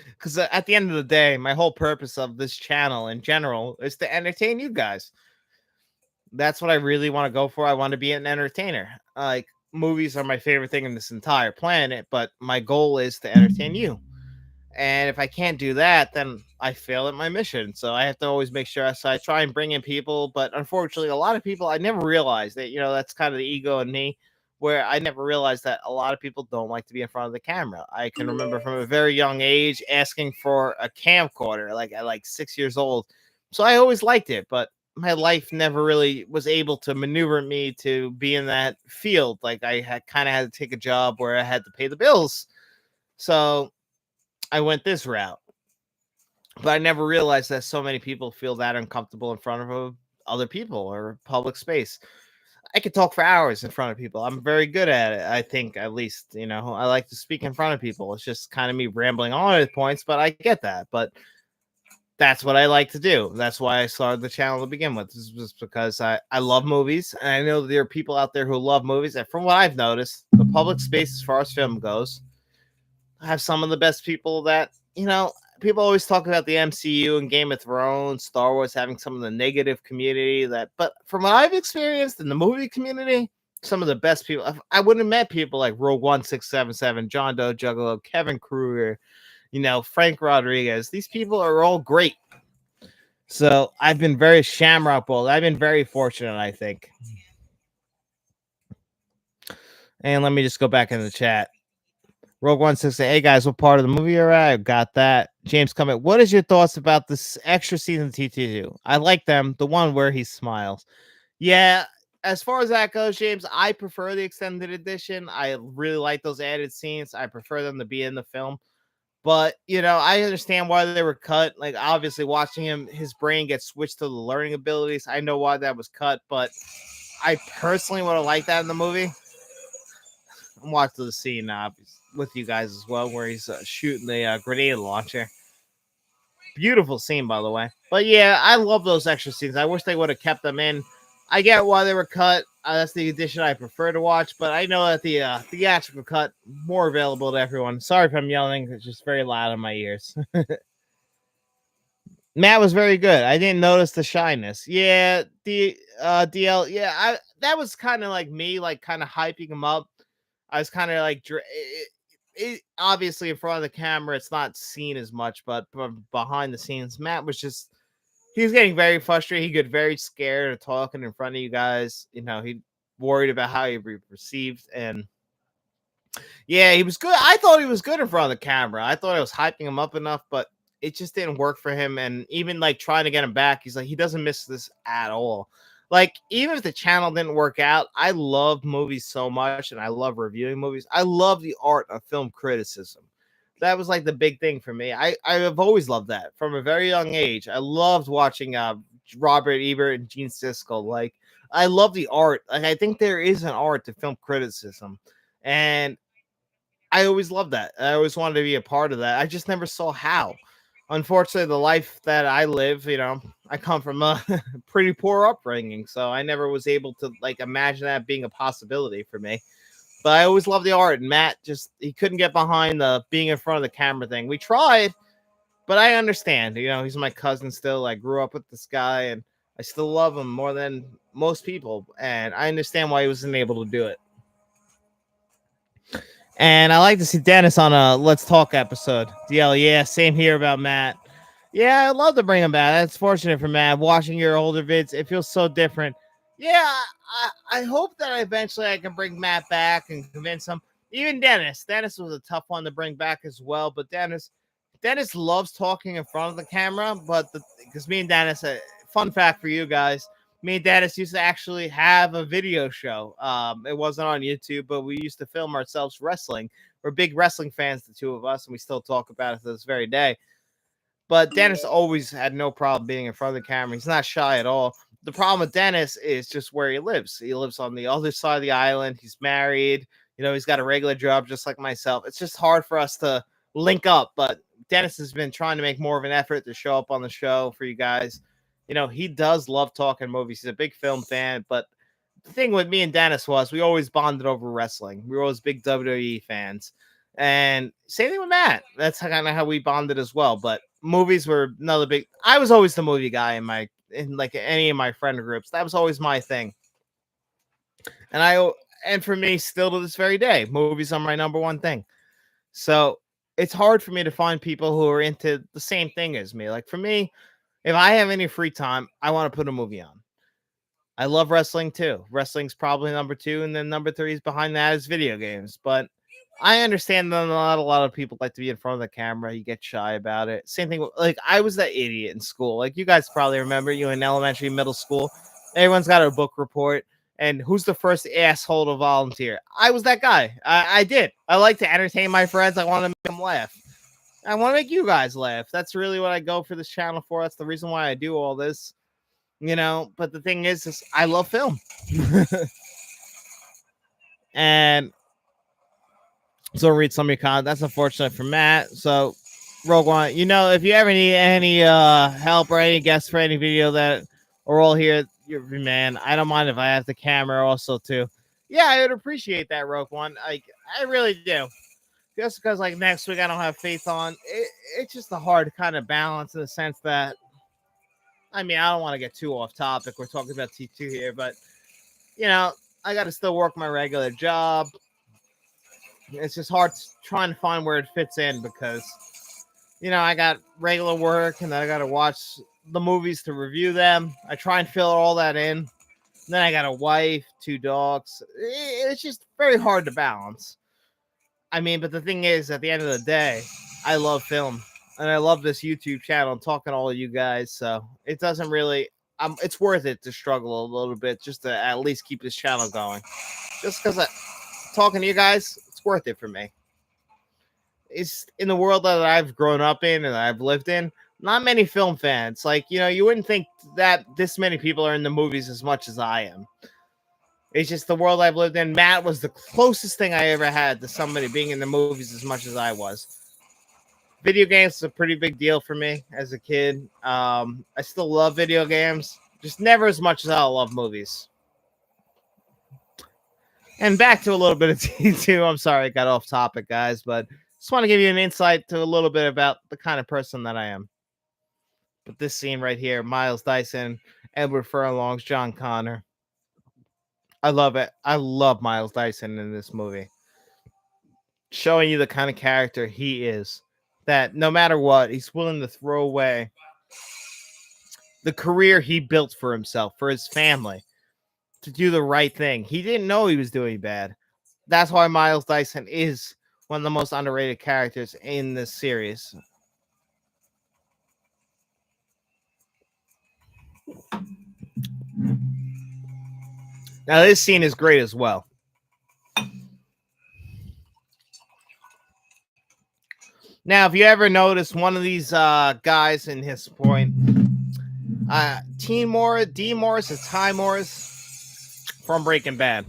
A: Because at the end of the day, my whole purpose of this channel in general is to entertain you guys. That's what I really want to go for. I want to be an entertainer. Like, movies are my favorite thing in this entire planet, but my goal is to entertain you. And if I can't do that, then I fail at my mission. So I have to always make sure. So I try and bring in people, but unfortunately, a lot of people, I never realized that, that's kind of the ego in me, where I never realized that a lot of people don't like to be in front of the camera. I can remember from a very young age asking for a camcorder, like at like 6 years old. So I always liked it, but my life never really was able to maneuver me to be in that field. Like, I had kind of had to take a job where I had to pay the bills. So I went this route, but I never realized that so many people feel that uncomfortable in front of other people or public space. I could talk for hours in front of people. I'm very good at it. I think, at least, I like to speak in front of people. It's just kind of me rambling on at points, but I get that. But that's what I like to do. That's why I started the channel to begin with. This was because I love movies, and I know there are people out there who love movies. And from what I've noticed, the public space, as far as film goes, I have some of the best people that, people always talk about the MCU and Game of Thrones, Star Wars having some of the negative community but from what I've experienced in the movie community, some of the best people, I wouldn't have met people like Rogue 1677, John Doe Juggalo, Kevin Kruger, Frank Rodriguez. These people are all great. So I've been very Shamrock Bowl. I've been very fortunate, I think. And let me just go back in the chat. Rogue One says, hey guys, what part of the movie are at? I got that. James comment, what is your thoughts about this extra season TT2? I like them. The one where he smiles. Yeah, as far as that goes, James, I prefer the extended edition. I really like those added scenes. I prefer them to be in the film. But, I understand why they were cut. Like, obviously, watching his brain get switched to the learning abilities, I know why that was cut. But I personally would have liked that in the movie. I'm watching the scene with you guys as well, where he's shooting the grenade launcher. Beautiful scene, by the way. But yeah, I love those extra scenes. I wish they would have kept them in. I get why they were cut. That's the edition I prefer to watch, but I know that the theatrical cut more available to everyone. Sorry if I'm yelling; it's just very loud in my ears. Matt was very good. I didn't notice the shyness. Yeah, the DL. Yeah, that was kind of like me, like kind of hyping him up. I was kind of like, obviously in front of the camera, it's not seen as much, but behind the scenes, Matt was just, he was getting very frustrated. He got very scared of talking in front of you guys. He worried about how he'd be perceived. And yeah, he was good. I thought he was good in front of the camera. I thought I was hyping him up enough, but it just didn't work for him. And even like trying to get him back, he's like, he doesn't miss this at all. Like, even if the channel didn't work out, I love movies so much and I love reviewing movies. I love the art of film criticism. That was like the big thing for me. I have always loved that from a very young age. I loved watching Robert Ebert and Gene Siskel. Like, I love the art. Like, I think there is an art to film criticism, and I always loved that. I always wanted to be a part of that. I just never saw how. Unfortunately, the life that I live, I come from a pretty poor upbringing, so I never was able to like imagine that being a possibility for me. But I always loved the art, and Matt just he couldn't get behind the being in front of the camera thing. We tried, but I understand. He's my cousin still. I grew up with this guy, and I still love him more than most people, and I understand why he wasn't able to do it. And I like to see Dennis on a Let's Talk episode. DL, yeah, same here about Matt. Yeah, I'd love to bring him back. That's fortunate for Matt. Watching your older vids, it feels so different. Yeah, I hope that eventually I can bring Matt back and convince him. Even Dennis. Dennis was a tough one to bring back as well. But Dennis loves talking in front of the camera. But because me and Dennis, fun fact for you guys, me and Dennis used to actually have a video show. It wasn't on YouTube, but we used to film ourselves wrestling. We're big wrestling fans, the two of us, and we still talk about it to this very day. But Dennis always had no problem being in front of the camera. He's not shy at all. The problem with Dennis is just where he lives. He lives on the other side of the island. He's married. He's got a regular job just like myself. It's just hard for us to link up. But Dennis has been trying to make more of an effort to show up on the show for you guys. He does love talking movies. He's a big film fan. But the thing with me and Dennis was we always bonded over wrestling. We were always big WWE fans. And same thing with Matt. That's kind of how we bonded as well. But movies were another big. I was always the movie guy in like any of my friend groups. That was always my thing. And and for me, still to this very day, movies are my number one thing. So it's hard for me to find people who are into the same thing as me. Like for me, if I have any free time, I want to put a movie on. I love wrestling too. Wrestling's probably number two, and then number three is behind that is video games. But I understand that not a lot of people like to be in front of the camera. You get shy about it. Same thing. Like I was that idiot in school. Like you guys probably remember you in elementary, middle school. Everyone's got a book report. And who's the first asshole to volunteer? I was that guy. I did. I like to entertain my friends. I want to make them laugh. I want to make you guys laugh. That's really what I go for this channel for. That's the reason why I do all this. But the thing is I love film. And so read some of your comments. That's unfortunate for Matt. So Rogue One, if you ever need any help or any guests for any video that are all here, man, I don't mind if I have the camera also too. Yeah, I would appreciate that, Rogue One. Like I really do. Just because like next week I don't have faith on it's just a hard kind of balance in the sense that I mean I don't want to get too off topic. We're talking about T2 here, but I got to still work my regular job. It's just hard trying to find where it fits in because, I got regular work and then I got to watch the movies to review them. I try and fill all that in. Then I got a wife, two dogs. It's just very hard to balance. I mean, but the thing is, at the end of the day, I love film and I love this YouTube channel and talking to all of you guys. So it doesn't really, it's worth it to struggle a little bit just to at least keep this channel going. Just because talking to you guys, it's worth it for me. It's in the world that I've grown up in and I've lived in. Not many film fans. Like, you wouldn't think that this many people are in the movies as much as I am. It's just the world I've lived in. Matt was the closest thing I ever had to somebody being in the movies as much as I was. Video games is a pretty big deal for me as a kid. I still love video games, just never as much as I love movies. And back to a little bit of T2. I'm sorry I got off topic, guys, but just want to give you an insight to a little bit about the kind of person that I am. But this scene right here, Miles Dyson, Edward Furlong's John Connor. I love it. I love Miles Dyson in this movie. Showing you the kind of character he is. That no matter what, he's willing to throw away the career he built for himself, for his family, to do the right thing. He didn't know he was doing bad. That's why Miles Dyson is one of the most underrated characters in this series. Now this scene is great as well. Now, if you ever notice one of these guys in his point, T. Morris, D. Morris, is Ty Morris from Breaking Bad.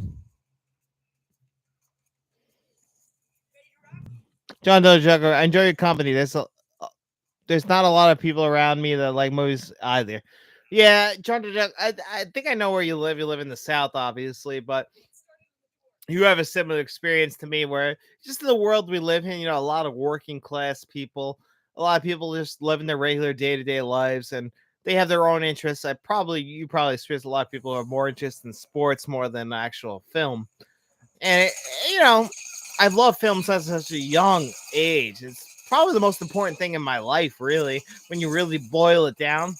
A: John Doe Jugger, I enjoy your company. There's not a lot of people around me that like movies either. Yeah, John Doe Jugger, I think I know where you live. You live in the South, obviously, but you have a similar experience to me where just in the world we live in, a lot of working class people, a lot of people just living their regular day-to-day lives, and they have their own interests. You probably experience a lot of people who are more interested in sports more than actual film. And you know, I've loved film since such a young age. It's probably the most important thing in my life, really, when you really boil it down.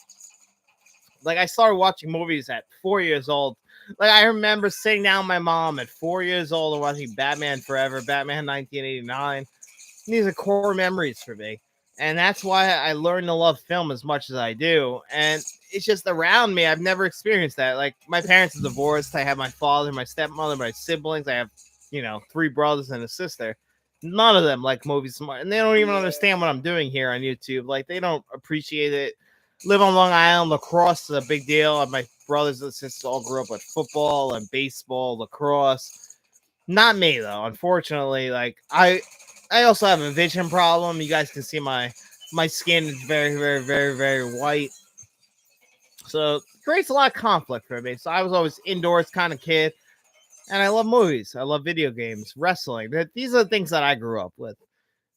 A: Like, I started watching movies at 4 years old. Like, I remember sitting down with my mom at 4 years old and watching Batman Forever, Batman 1989. These are core memories for me. And that's why I learned to love film as much as I do. And it's just around me. I've never experienced that. Like, my parents are divorced. I have my father, my stepmother, my siblings. I have, 3 brothers and a sister. None of them like movies, and they don't even understand what I'm doing here on YouTube. Like, they don't appreciate it. Live on Long Island. Lacrosse is a big deal. My brothers and sisters all grew up with football and baseball, lacrosse. Not me though, unfortunately. Like, I also have a vision problem. You guys can see my skin is very, very, very, very white. So it creates a lot of conflict for me. So I was always indoors kind of kid. And I love movies. I love video games, wrestling. These are the things that I grew up with.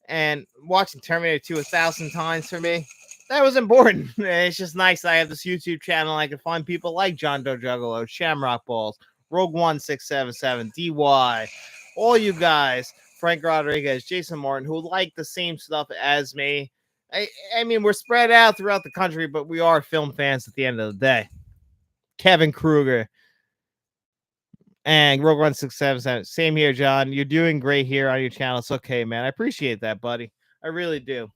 A: And watching Terminator 2 1,000 times for me, that was important. It's just nice that I have this YouTube channel. I can find people like John Doe Juggalo, Shamrock Balls, Rogue 1677, DY, all you guys, Frank Rodriguez, Jason Martin, who like the same stuff as me. I mean, we're spread out throughout the country, but we are film fans at the end of the day. Kevin Kruger and Rogue 1677. Same here, John. You're doing great here on your channel. It's okay, man. I appreciate that, buddy. I really do.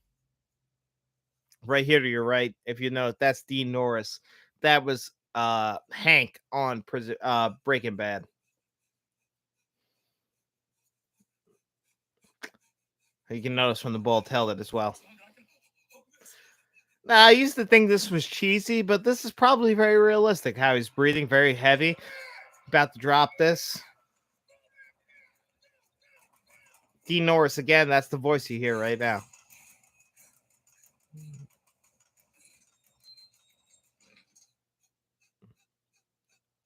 A: Right here to your right, if you know, that's Dean Norris. That was Hank on Breaking Bad. You can notice from the bald helmet as well. Now, I used to think this was cheesy, but this is probably very realistic. How he's breathing very heavy, about to drop this. Dean Norris again. That's the voice you hear right now.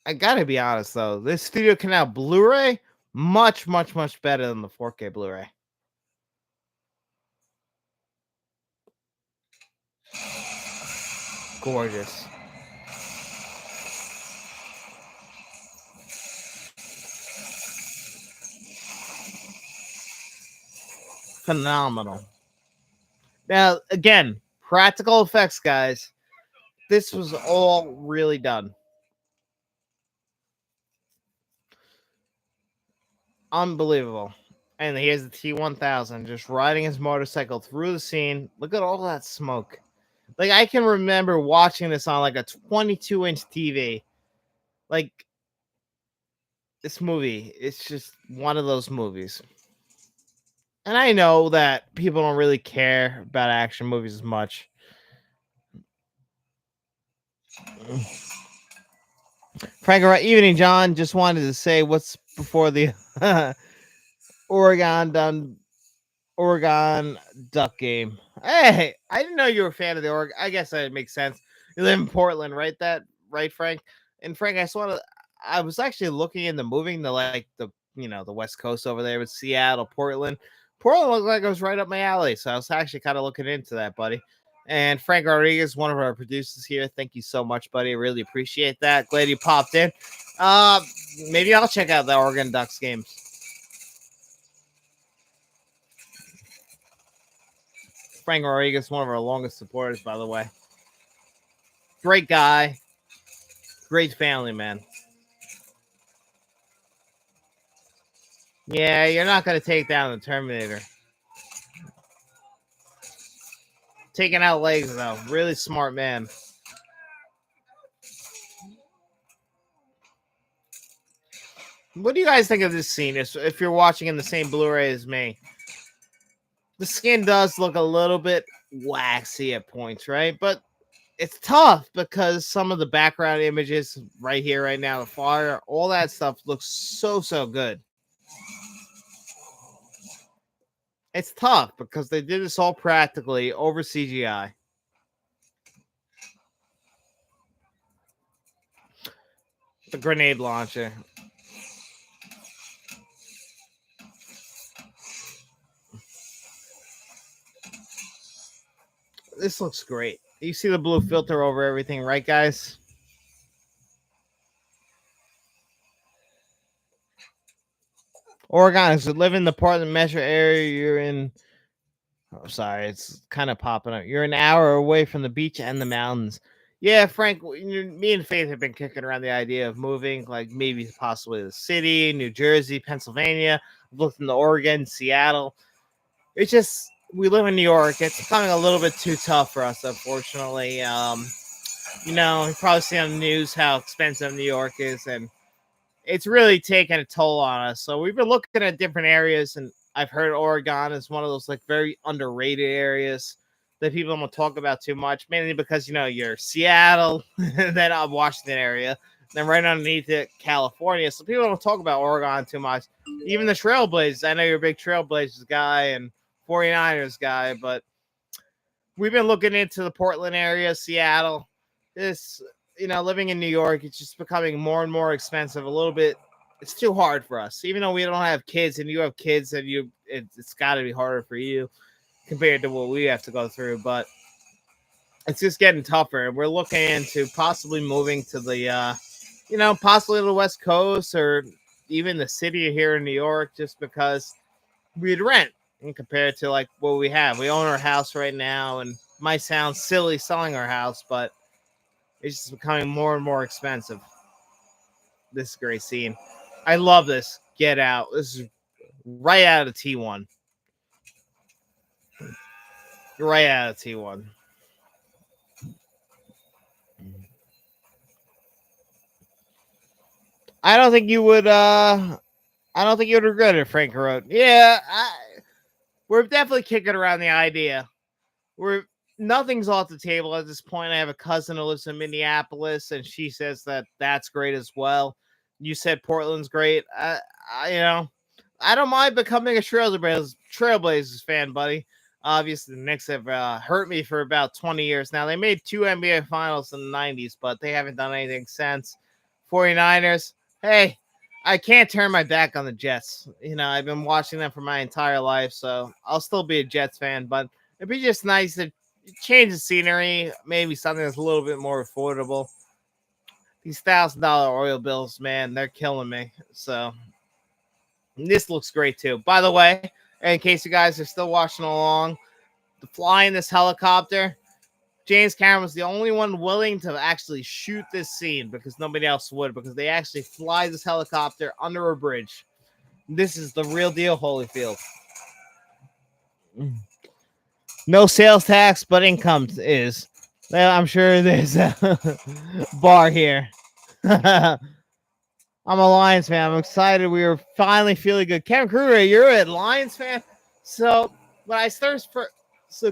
A: I gotta be honest though, this Studio Canal Blu-ray much, much, much better than the 4K Blu-ray. Gorgeous. Phenomenal. Now, again, practical effects, guys. This was all really done. Unbelievable. And here's the T1000 just riding his motorcycle through the scene. Look at all that smoke. Like, I can remember watching this on like a 22-inch TV. Like, this movie, it's just one of those movies. And I know that people don't really care about action movies as much. Frank, evening, John. Just wanted to say what's before the Oregon Duck game. Hey, I didn't know you were a fan of the Oregon. I guess that makes sense. You live in Portland, right? Right, Frank? And Frank, I was actually looking into moving to like the West Coast over there with Seattle, Portland. Portland looked like it was right up my alley. So I was actually kind of looking into that, buddy. And Frank Rodriguez, one of our producers here. Thank you so much, buddy. I really appreciate that. Glad you popped in. Maybe I'll check out the Oregon Ducks games. Frank Rodriguez, one of our longest supporters, by the way. Great guy. Great family, man. Yeah, you're not going to take down the Terminator. Taking out legs, though. Really smart man. What do you guys think of this scene? If you're watching in the same Blu-ray as me, the skin does look a little bit waxy at points, right? But it's tough because some of the background images right here, right now, the fire, all that stuff looks so good. It's tough because they did this all practically over CGI. The grenade launcher. This looks great. You see the blue filter over everything, right, guys? Oregon is to live in the Portland metro area. You're in. Oh, sorry, it's kind of popping up. You're an hour away from the beach and the mountains. Yeah, Frank, me and Faith have been kicking around the idea of moving, like maybe possibly the city, New Jersey, Pennsylvania. I've looked into Oregon, Seattle. It's just we live in New York. It's becoming a little bit too tough for us, unfortunately. You probably see on the news how expensive New York is, and it's really taken a toll on us. So we've been looking at different areas, and I've heard Oregon is one of those like very underrated areas that people don't talk about too much, mainly because you're Seattle, then Washington area, then right underneath it, California. So people don't talk about Oregon too much. Even the Trailblazers. I know you're a big Trailblazers guy and 49ers guy, but we've been looking into the Portland area, Seattle. This, living in New York, it's just becoming more and more expensive. A little bit, it's too hard for us. Even though we don't have kids, and you have kids, and it's got to be harder for you compared to what we have to go through. But it's just getting tougher, and we're looking into possibly moving to the, possibly the West Coast or even the city here in New York, just because we'd rent and compared to like what we have. We own our house right now, and might sound silly selling our house, but it's just becoming more and more expensive. This is a great scene. I love this. Get Out. This is right out of T1. Right out of T1. I don't think you would. I don't think you would regret it, Frank wrote. Yeah, we're definitely kicking around the idea. Nothing's off the table at this point. I have a cousin who lives in Minneapolis, and she says that that's great as well. You said Portland's great. I don't mind becoming a Trailblazers fan, buddy. Obviously, the Knicks have hurt me for about 20 years now. They made 2 NBA finals in the 90s, but they haven't done anything since. 49ers, hey, I can't turn my back on the Jets. I've been watching them for my entire life, so I'll still be a Jets fan, but it'd be just nice to change the scenery, maybe something that's a little bit more affordable. These $1,000 oil bills, man, they're killing me. So this looks great too. By the way, in case you guys are still watching along, the flying this helicopter, James Cameron was the only one willing to actually shoot this scene because nobody else would, because they actually fly this helicopter under a bridge. This is the real deal, Holyfield. No sales tax, but income is. Well, I'm sure there's a bar here. I'm a Lions fan. I'm excited. We are finally feeling good. Kevin Kruger, you're a Lions fan. So when I first,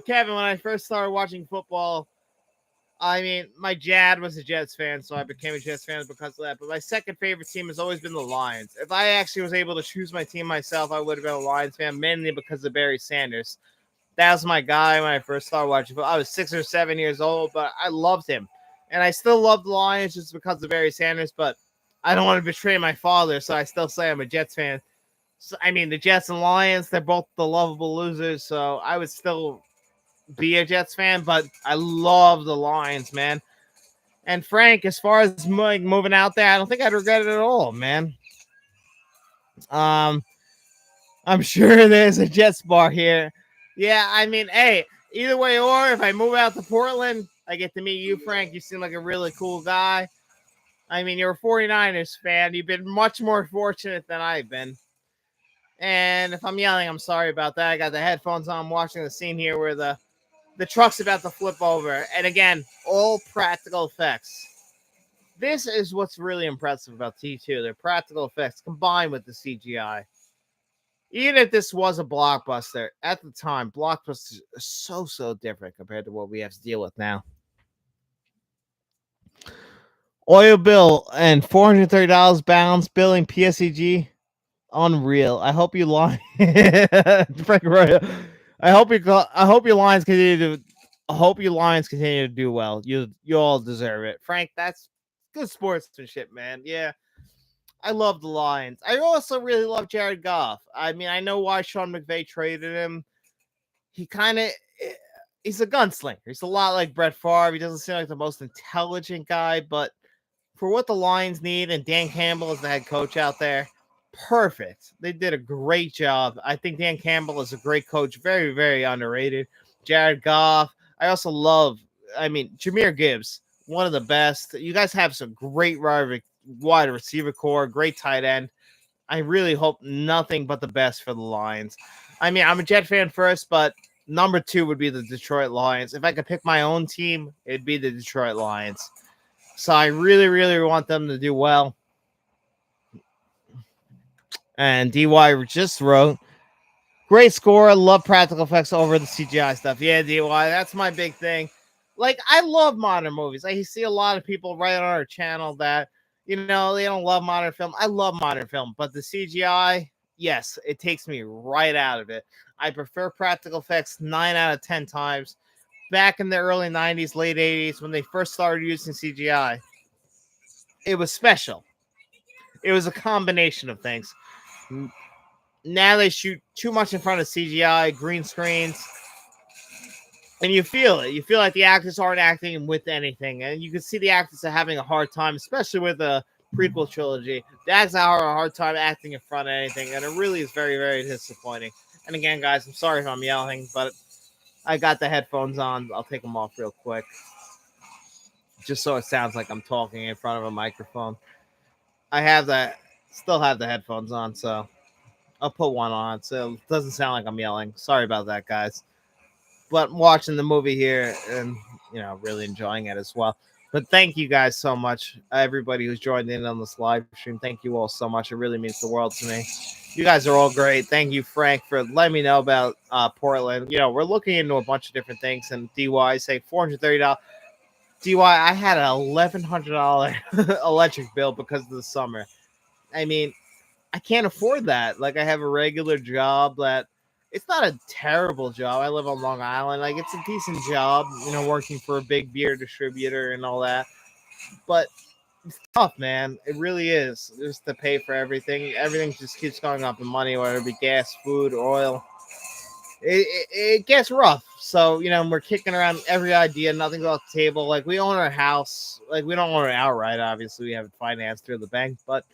A: Kevin, when I first started watching football, I mean, my dad was a Jets fan, so I became a Jets fan because of that. But my second favorite team has always been the Lions. If I actually was able to choose my team myself, I would have been a Lions fan, mainly because of Barry Sanders. That was my guy when I first started watching football. I was 6 or 7 years old, but I loved him. And I still love the Lions just because of Barry Sanders, but I don't want to betray my father, so I still say I'm a Jets fan. So, I mean, the Jets and Lions, they're both the lovable losers, so I would still be a Jets fan, but I love the Lions, man. And Frank, as far as moving out there, I don't think I'd regret it at all, man. I'm sure there's a Jets bar here. Yeah, I mean, hey, either way, or if I move out to Portland, I get to meet you, Frank. You seem like a really cool guy. I mean, you're a 49ers fan. You've been much more fortunate than I've been. And if I'm yelling, I'm sorry about that. I got the headphones on, watching the scene here where the truck's about to flip over. And again, all practical effects. This is what's really impressive about T2. Their practical effects combined with the CGI. Even if this was a blockbuster, at the time, blockbusters are so different compared to what we have to deal with now. Oil bill and $430 balance billing PSEG. Unreal. I hope you line. Frank Royal. I hope your lines continue to. I hope your Lions continue to do well. You all deserve it, Frank. That's good sportsmanship, man. Yeah, I love the Lions. I also really love Jared Goff. I mean, I know why Sean McVay traded him. He kind of he's a gunslinger. He's a lot like Brett Favre. He doesn't seem like the most intelligent guy, but for what the Lions need, and Dan Campbell is the head coach out there, perfect. They did a great job. I think Dan Campbell is a great coach, very underrated. Jared Goff. I also love, Jahmyr Gibbs, one of the best. You guys have some great wide receiver core, great tight end. I really hope nothing but the best for the Lions. I mean, I'm a Jet fan first, but number 2 would be the Detroit Lions. If I could pick my own team, it'd be the Detroit Lions. So I really want them to do well. And DY just wrote, great score. Love practical effects over the CGI stuff. Yeah, DY, that's my big thing. Like, I love modern movies. I see a lot of people right on our channel that, they don't love modern film. I love modern film, but the CGI, yes, it takes me right out of it. I prefer practical effects 9 out of 10 times. Back in the early 90s, late 80s, when they first started using CGI, it was special. It was a combination of things. Now they shoot too much in front of CGI, green screens, and you feel it. You feel like the actors aren't acting with anything, and you can see the actors are having a hard time, especially with the prequel trilogy. The actors have a hard time acting in front of anything, and it really is very disappointing. And again, guys, I'm sorry if I'm yelling, but I got the headphones on. I'll take them off real quick, just so it sounds like I'm talking in front of a microphone. Still have the headphones on, so I'll put one on so it doesn't sound like I'm yelling. Sorry about that, guys. But I'm watching the movie here and, really enjoying it as well. But thank you guys so much, everybody who's joined in on this live stream. Thank you all so much. It really means the world to me. You guys are all great. Thank you, Frank, for letting me know about Portland. We're looking into a bunch of different things. And DY say $430. DY, I had an $1,100 electric bill because of the summer. I mean, I can't afford that. Like, I have a regular job that it's not a terrible job. I live on Long Island. Like, it's a decent job, working for a big beer distributor and all that. But it's tough, man. It really is. Just to pay for everything. Everything just keeps going up in money, whether it be gas, food, oil. It gets rough. So, we're kicking around every idea. Nothing's off the table. Like, we own our house. Like, we don't own it outright. Obviously, we have it financed through the bank. But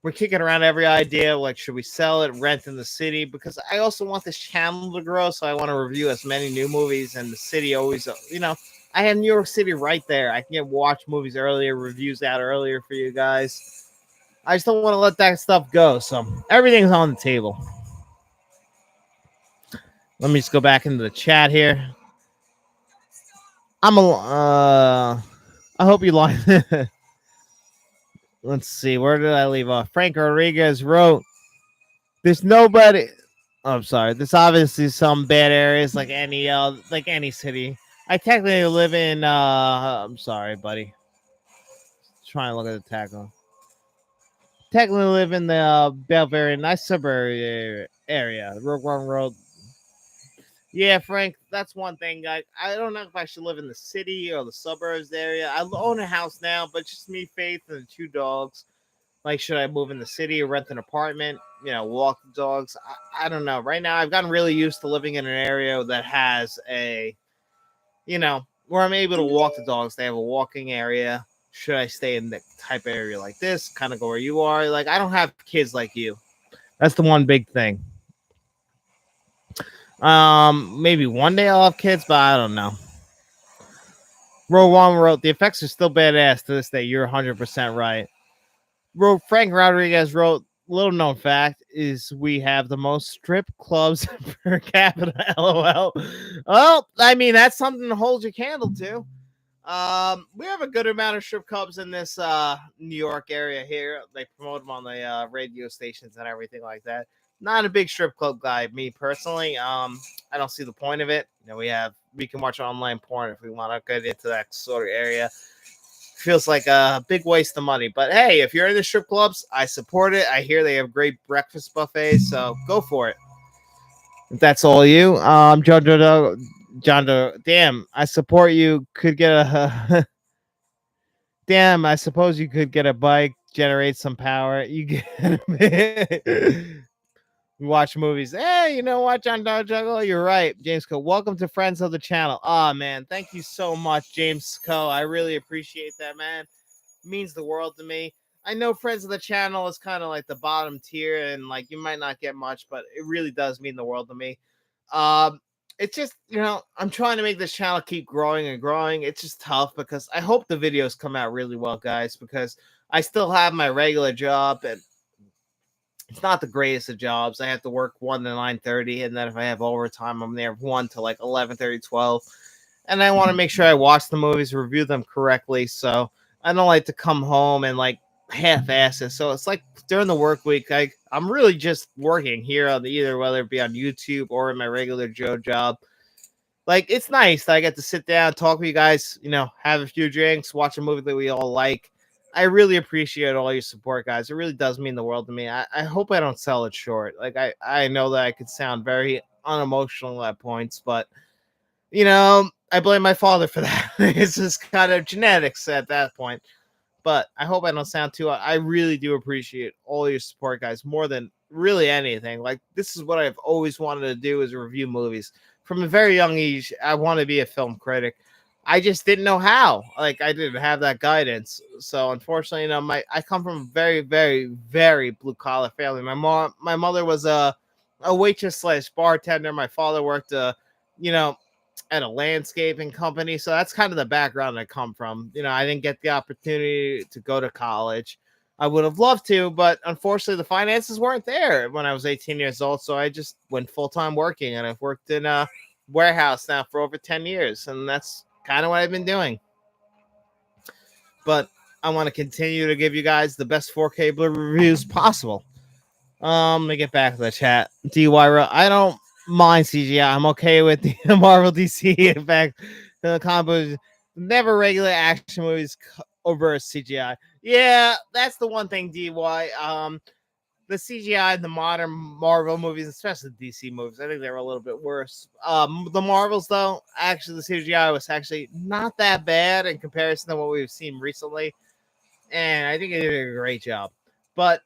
A: we're kicking around every idea. Like, should we sell it, rent in the city? Because I also want this channel to grow. So I want to review as many new movies. And the city always, I have New York City right there. I can watch movies earlier, reviews out earlier for you guys. I just don't want to let that stuff go. So everything's on the table. Let me just go back into the chat here. I hope you like. Let's see. Where did I leave off? Frank Rodriguez wrote, there's nobody. Oh, I'm sorry. There's obviously some bad areas like any city. I technically live in I'm sorry, buddy. Trying to look at the tackle. Technically live in the Belvedere, nice suburb area. Rogue One Road. Yeah, Frank, that's one thing. I don't know if I should live in the city or the suburbs area. I own a house now, but just me, Faith, and 2 dogs. Like, should I move in the city or rent an apartment? Walk the dogs. I don't know. Right now, I've gotten really used to living in an area that has where I'm able to walk the dogs. They have a walking area. Should I stay in the type of area like this? Kind of go where you are. Like, I don't have kids like you. That's the one big thing. Maybe one day I'll have kids, but I don't know. Row One wrote, the effects are still badass to this day. You're 100% right. Frank Rodriguez wrote, little known fact is we have the most strip clubs per capita. LOL. Well, I mean, that's something to hold your candle to. We have a good amount of strip clubs in this New York area here. They promote them on the radio stations and everything like that. Not a big strip club guy, me personally. I don't see the point of it. We can watch online porn if we want to get into that sort of area. Feels like a big waste of money. But hey, if you're in the strip clubs, I support it. I hear they have great breakfast buffets, so go for it. If that's all you, John Doe, damn, I support you. Could get a damn. I suppose you could get a bike, generate some power. You get watch movies. Hey, you know what, John Doe Juggle? You're right, James Co. Welcome to Friends of the Channel. Oh man, thank you so much, James Co. I really appreciate that, man. Means the world to me. I know Friends of the Channel is kind of like the bottom tier, and like you might not get much, but it really does mean the world to me. Um, it's just I'm trying to make this channel keep growing and growing. It's just tough because I hope the videos come out really well, guys, because I still have my regular job and it's not the greatest of jobs. I have to work 1 to 9:30, and then if I have overtime, I'm there 1 to like 11:30, 12. And I want to make sure I watch the movies, review them correctly. So I don't like to come home and like half-ass it. So it's like during the work week, I'm really just working here on either whether it be on YouTube or in my regular Joe job. Like it's nice that I get to sit down, talk with you guys, have a few drinks, watch a movie that we all like. I really appreciate all your support, guys. It really does mean the world to me. I hope I don't sell it short. Like I know that I could sound very unemotional at points, but I blame my father for that. It's just kind of genetics at that point. But I hope I don't sound too. I really do appreciate all your support, guys, more than really anything. Like this is what I've always wanted to do is review movies. From a very young age, I want to be a film critic. I just didn't know how. Like I didn't have that guidance. So unfortunately, I come from a very, very, very blue collar family. My mother was a waitress slash bartender. My father worked you know, at a landscaping company. So that's kind of the background I come from. I didn't get the opportunity to go to college. I would have loved to, but unfortunately, the finances weren't there when I was 18 years old. So I just went full time working, and I've worked in a warehouse now for over 10 years, and that's kind of what I've been doing. But I want to continue to give you guys the best 4K Blu reviews possible. Let me get back to the chat. DY, I don't mind CGI. I'm okay with the Marvel DC effect. The combos, never regular action movies over CGI. Yeah, that's the one thing, DY. The CGI in the modern Marvel movies, especially DC movies, I think they're a little bit worse. The Marvels, though, actually, the CGI was actually not that bad in comparison to what we've seen recently, and I think it did a great job. But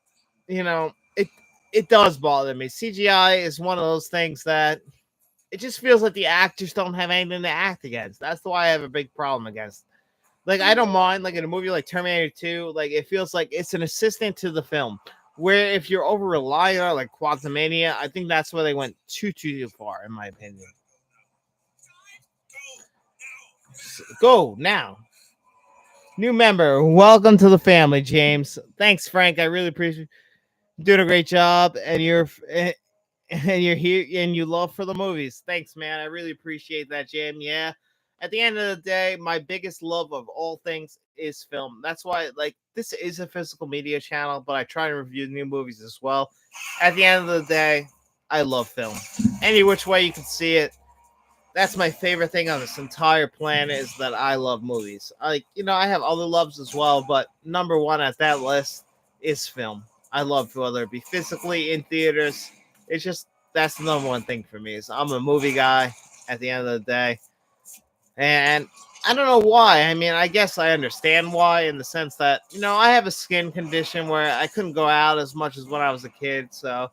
A: it does bother me. CGI is one of those things that it just feels like the actors don't have anything to act against. That's why I have a big problem against. Like I don't mind like in a movie like Terminator 2, like it feels like it's an assistant to the film. Where if you're over relying on like Quantumania, I think that's where they went too far, in my opinion. Go now. New member, welcome to the family, James. Thanks, Frank. I really appreciate you doing a great job, and you're here and you love for the movies. Thanks, man. I really appreciate that, Jim. Yeah. At the end of the day, my biggest love of all things is film. That's why, like, this is a physical media channel, but I try to review new movies as well. At the end of the day, I love film. Any which way you can see it, that's my favorite thing on this entire planet is that I love movies. I have other loves as well, but number one at that list is film. I love whether it be physically in theaters. It's just that's the number one thing for me. Is I'm a movie guy at the end of the day, and I don't know why. I mean, I guess I understand why in the sense that I have a skin condition where I couldn't go out as much as when I was a kid, so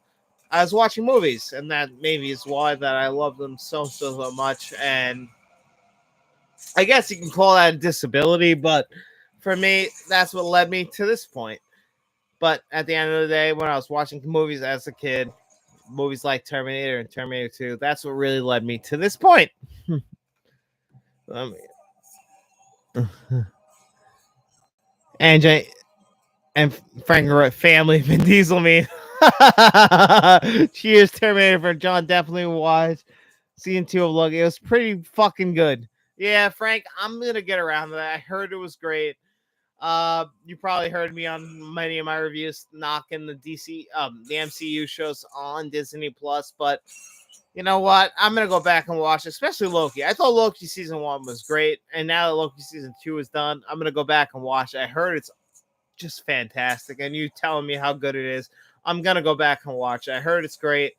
A: I was watching movies, and that maybe is why that I love them so much. And I guess you can call that a disability, but for me, that's what led me to this point. But at the end of the day, when I was watching movies as a kid, movies like Terminator and Terminator 2, that's what really led me to this point. and J- and Frank family, Vin Diesel me. Cheers, Terminator for John. Definitely watch season 2 of Logan. It was pretty fucking good. Yeah, Frank, I'm gonna get around to that. I heard it was great. You probably heard me on many of my reviews knocking the MCU shows on Disney Plus, but you know what? I'm gonna go back and watch, especially Loki. I thought Loki season 1 was great, and now that Loki season 2 is done, I'm gonna go back and watch it. I heard it's just fantastic, and you telling me how good it is, I'm gonna go back and watch it. I heard it's great.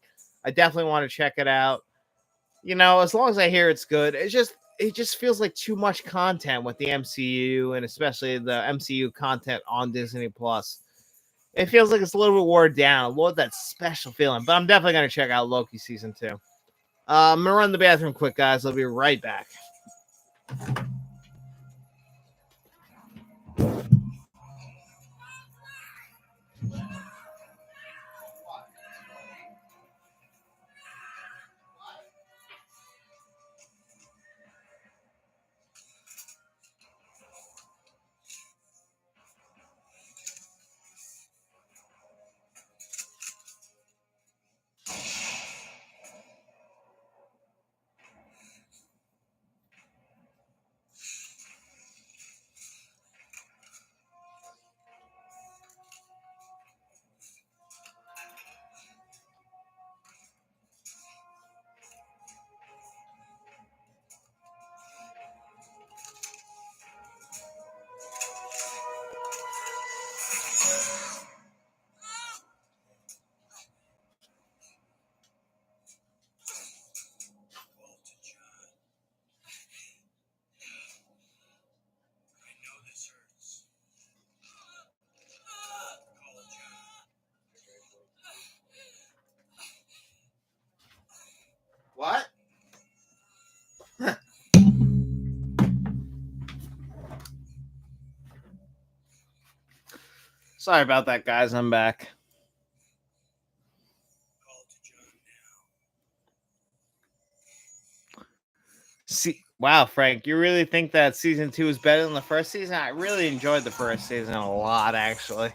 A: I definitely want to check it out. As long as I hear it's good, it just feels like too much content with the MCU, and especially the MCU content on Disney Plus. It feels like it's a little bit watered down, a little that special feeling. But I'm definitely gonna check out Loki season 2. I'm gonna run the bathroom quick, guys. I'll be right back.
B: Walter John, I know this hurts. Call John.
A: What? Sorry about that, guys. I'm back.
B: Call to John now.
A: See, wow, Frank, you really think that season 2 is better than the first season? I really enjoyed the first season a lot, actually.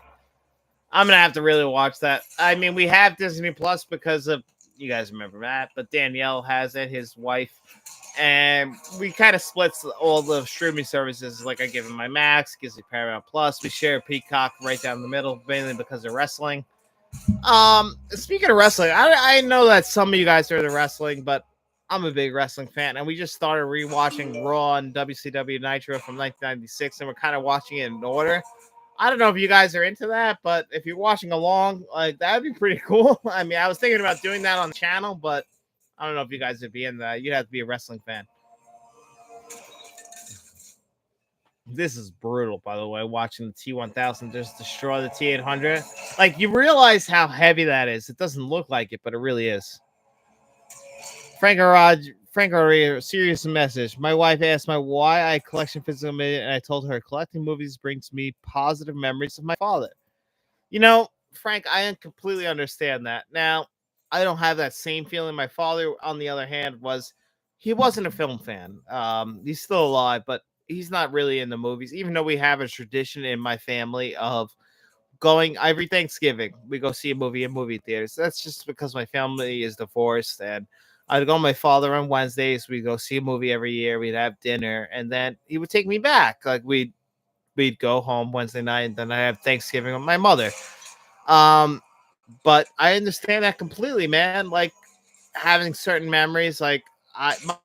A: I'm gonna have to really watch that. I mean, we have Disney Plus because of you guys remember Matt, but Danielle has it, his wife, and we kind of splits all the streaming services. Like I give him my Max, gives me Paramount Plus. We share Peacock right down the middle, mainly because of wrestling. Speaking of wrestling, I know that some of you guys are into wrestling, but I'm a big wrestling fan, and we just started rewatching Raw and WCW Nitro from 1996, and we're kind of watching it in order. I don't know if you guys are into that, but if you're watching along, like that'd be pretty cool. I mean, I was thinking about doing that on the channel, but I don't know if you guys would be in that. You'd have to be a wrestling fan. This is brutal, by the way. Watching the T1000 just destroy the T800, like you realize how heavy that is. It doesn't look like it, but it really is. Frank Rod, serious message. My wife asked me why I collection physical media, and I told her collecting movies brings me positive memories of my father. Frank, I completely understand that. Now, I don't have that same feeling. My father, on the other hand, he wasn't a film fan. He's still alive, but he's not really in the movies. Even though we have a tradition in my family of going every Thanksgiving, we go see a movie in movie theaters. That's just because my family is divorced, and I'd go with my father on Wednesdays. We go see a movie every year. We'd have dinner, and then he would take me back. Like we'd go home Wednesday night, and then I have Thanksgiving with my mother. Um, but I understand that completely, man. Like having certain memories, like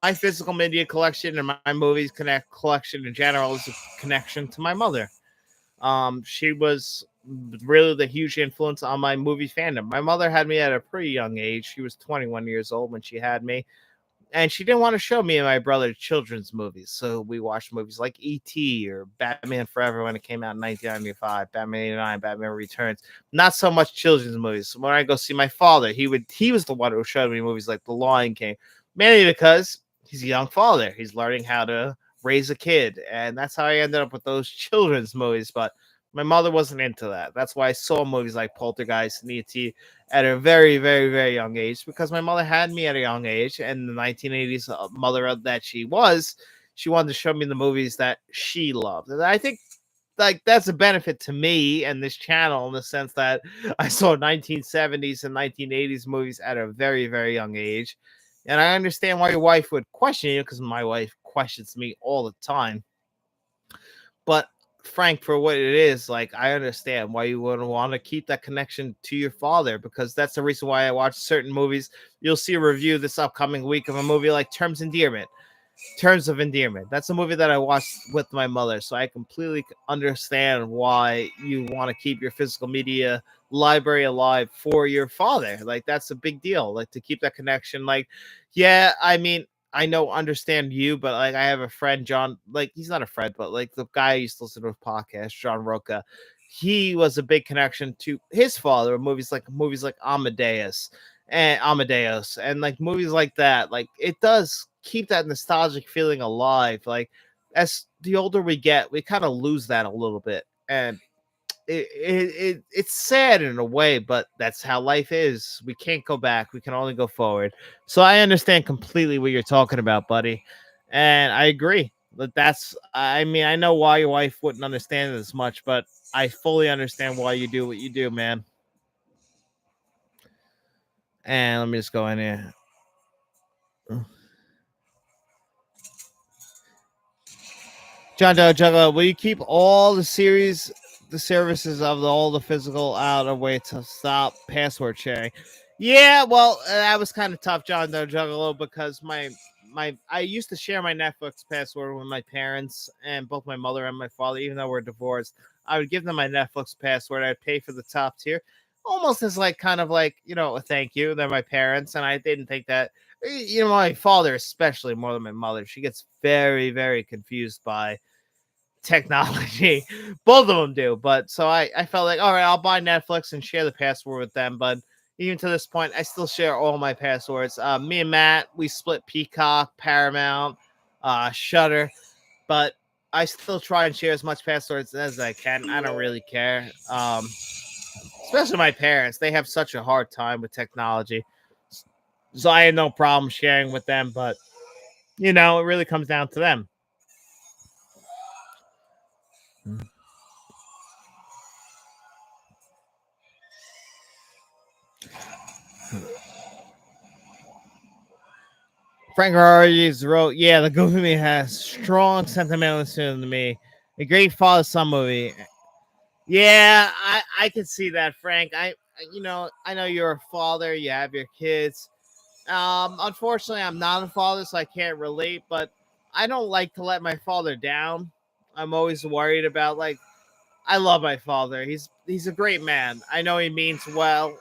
A: my physical media collection and my movies connect collection in general is a connection to my mother. She was really the huge influence on my movie fandom. My mother had me at a pretty young age. She was 21 years old when she had me, and she didn't want to show me and my brother children's movies. So we watched movies like E.T. or Batman Forever when it came out in 1995, Batman 89, Batman Returns. Not so much children's movies. So when I go see my father, he was the one who showed me movies like The Lion King, mainly because he's a young father. He's learning how to raise a kid, and that's how I ended up with those children's movies. But my mother wasn't into that. That's why I saw movies like Poltergeist and E.T. at a very, very, very young age because my mother had me at a young age. And in the 1980s, mother that she was, she wanted to show me the movies that she loved. And I think like that's a benefit to me and this channel in the sense that I saw 1970s and 1980s movies at a very, very young age. And I understand why your wife would question you, because my wife questions me all the time. But Frank, for what it is, like, I understand why you would want to keep that connection to your father, because that's the reason why I watch certain movies. You'll see a review this upcoming week of a movie like Terms of Endearment. That's a movie that I watched with my mother, so I completely understand why you want to keep your physical media library alive for your father. Like, that's a big deal. Like, to keep that connection. Like, yeah, I mean, I know, understand you, but like, I have a friend, John. Like, he's not a friend, but like the guy I used to listen to his podcast, John Roca. He was a big connection to his father. Movies like Amadeus, and like movies like that. Like, it does keep that nostalgic feeling alive. Like, as the older we get, we kind of lose that a little bit, and it's sad in a way, but that's how life is. We can't go back. We can only go forward. So I understand completely what you're talking about, buddy, and I agree. But that's, I mean, I know why your wife wouldn't understand it as much, but I fully understand why you do what you do, man. And let me just go in here. John Doe Juggler, will you keep all the services of all the physical out of way to stop password sharing? Yeah, well, that was kind of tough, John Doe Juggalo, because my I used to share my Netflix password with my parents, and both my mother and my father, even though we're divorced. I would give them my Netflix password. I'd pay for the top tier, almost as like, kind of like, a thank you. They're my parents, and I didn't think that. My father, especially more than my mother, she gets very, very confused by technology. Both of them do. But so I felt like, all right, I'll buy Netflix and share the password with them. But even to this point, I still share all my passwords. Me and Matt, we split Peacock, Paramount, Shutter, but I still try and share as much passwords as I can. I don't really care. Especially my parents, they have such a hard time with technology. So I had no problem sharing with them, but it really comes down to them. Frank Harris wrote, "Yeah, the Goofy Me has strong sentimental to me. A great father son movie." Yeah, I can see that, Frank. I know you're a father. You have your kids. Unfortunately, I'm not a father, so I can't relate. But I don't like to let my father down. I'm always worried about, like, I love my father. He's a great man. I know he means well.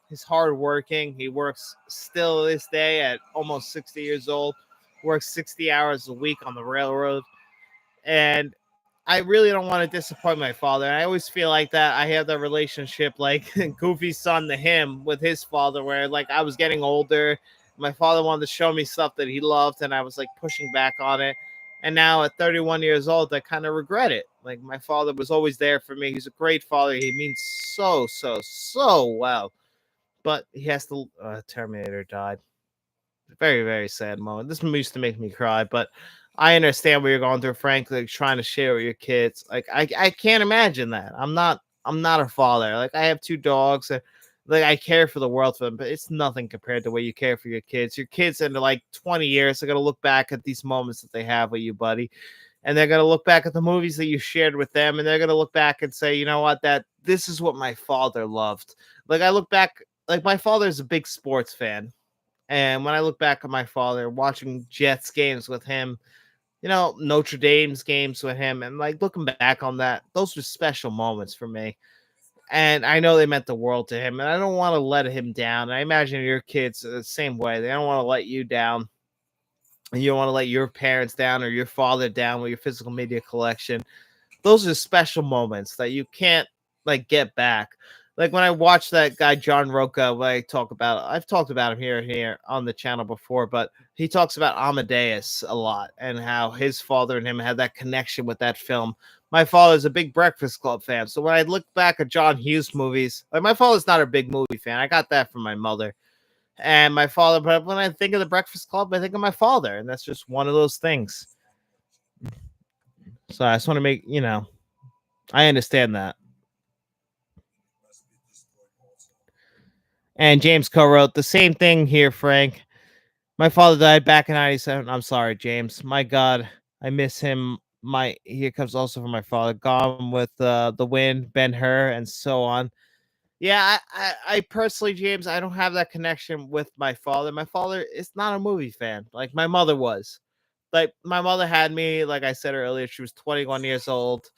A: He's hardworking. He works still this day at almost 60 years old. Works 60 hours a week on the railroad, and I really don't want to disappoint my father. And I always feel like that. I have that relationship, like Goofy's son to him with his father, where like I was getting older. My father wanted to show me stuff that he loved, and I was like pushing back on it. And now at 31 years old, I kind of regret it. Like, my father was always there for me. He's a great father. He means so, so, so well. But he has to. Terminator died. Very, very sad moment. This movie used to make me cry, but I understand what you're going through, Frank. Like, trying to share with your kids. Like, I can't imagine that. I'm not a father. Like, I have two dogs, and like, I care for the world for them, but it's nothing compared to what you care for your kids. Your kids in like 20 years are gonna look back at these moments that they have with you, buddy, and they're gonna look back at the movies that you shared with them, and they're gonna look back and say, you know what, that this is what my father loved. Like, I look back, like, my father is a big sports fan, and when I look back at my father watching Jets games with him, Notre Dame's games with him, and like looking back on that, those were special moments for me. And I know they meant the world to him, and I don't want to let him down. And I imagine your kids are the same way. They don't want to let you down, and you don't want to let your parents down or your father down with your physical media collection. Those are special moments that you can't like get back. Like, when I watch that guy John Roca, when I've talked about him here on the channel before, but he talks about Amadeus a lot and how his father and him had that connection with that film. My father's a big Breakfast Club fan, so when I look back at John Hughes movies, like, my father's not a big movie fan. I got that from my mother and my father, but when I think of the Breakfast Club, I think of my father, and that's just one of those things. So I just want to I understand that. And James co-wrote the same thing here, Frank. My father died back in '97. I'm sorry, James. My God, I miss him. My Here comes also from my father. Gone with the Wind, Ben Hur, and so on. Yeah, I personally, James, I don't have that connection with my father. My father is not a movie fan like my mother was. Like my mother had me, like I said earlier, she was 21 years old,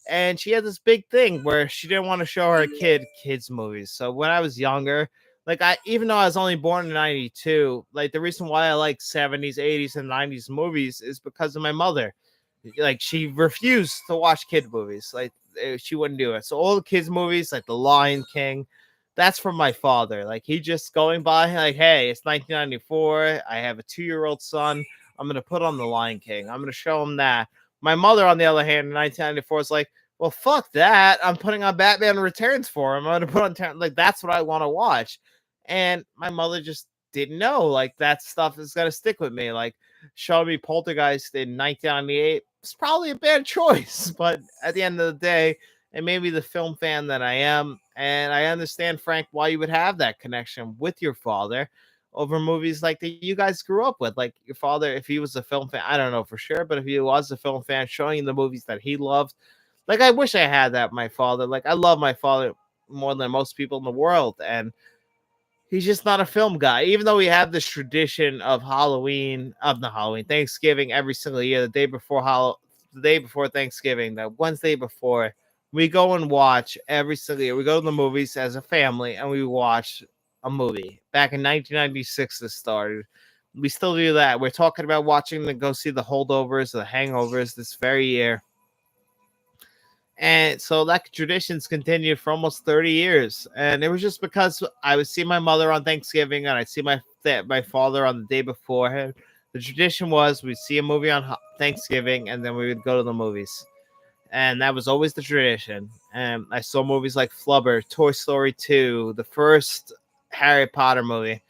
A: and she had this big thing where she didn't want to show her kids movies. So when I was younger, like I even though I was only born in 92, like the reason why I like 70s, 80s, and 90s movies is because of my mother. Like she refused to watch kid movies. Like she wouldn't do it. So all the kids movies, like The Lion King, that's from my father. Like he just going by, like, hey, it's 1994. I have a 2-year-old son. I'm gonna put on The Lion King. I'm gonna show him that. My mother, on the other hand, in 1994, is like, well, fuck that. I'm putting on Batman Returns for him. I'm gonna put on like that's what I want to watch. And my mother just didn't know like that stuff is gonna stick with me. Like showing me Poltergeist in 1998 it's probably a bad choice, but at the end of the day, it made me the film fan that I am, and I understand, Frank, why you would have that connection with your father over movies like that you guys grew up with. Like your father, if he was a film fan, I don't know for sure, but if he was a film fan, showing you the movies that he loved, like I wish I had that. My father, like I love my father more than most people in the world, and he's just not a film guy. Even though we have this tradition of Halloween, of the Halloween, Thanksgiving every single year, the day before Thanksgiving, the Wednesday before, we go and watch every single year. We go to the movies as a family and we watch a movie. Back in 1996, this started. We still do that. We're talking about watching the go see the Holdovers, the Hangovers this very year. And so that tradition's continued for almost 30 years. And it was just because I would see my mother on Thanksgiving and I'd see my father on the day before. The tradition was we'd see a movie on Thanksgiving and then we would go to the movies. And that was always the tradition. And I saw movies like Flubber, Toy Story 2, the first Harry Potter movie.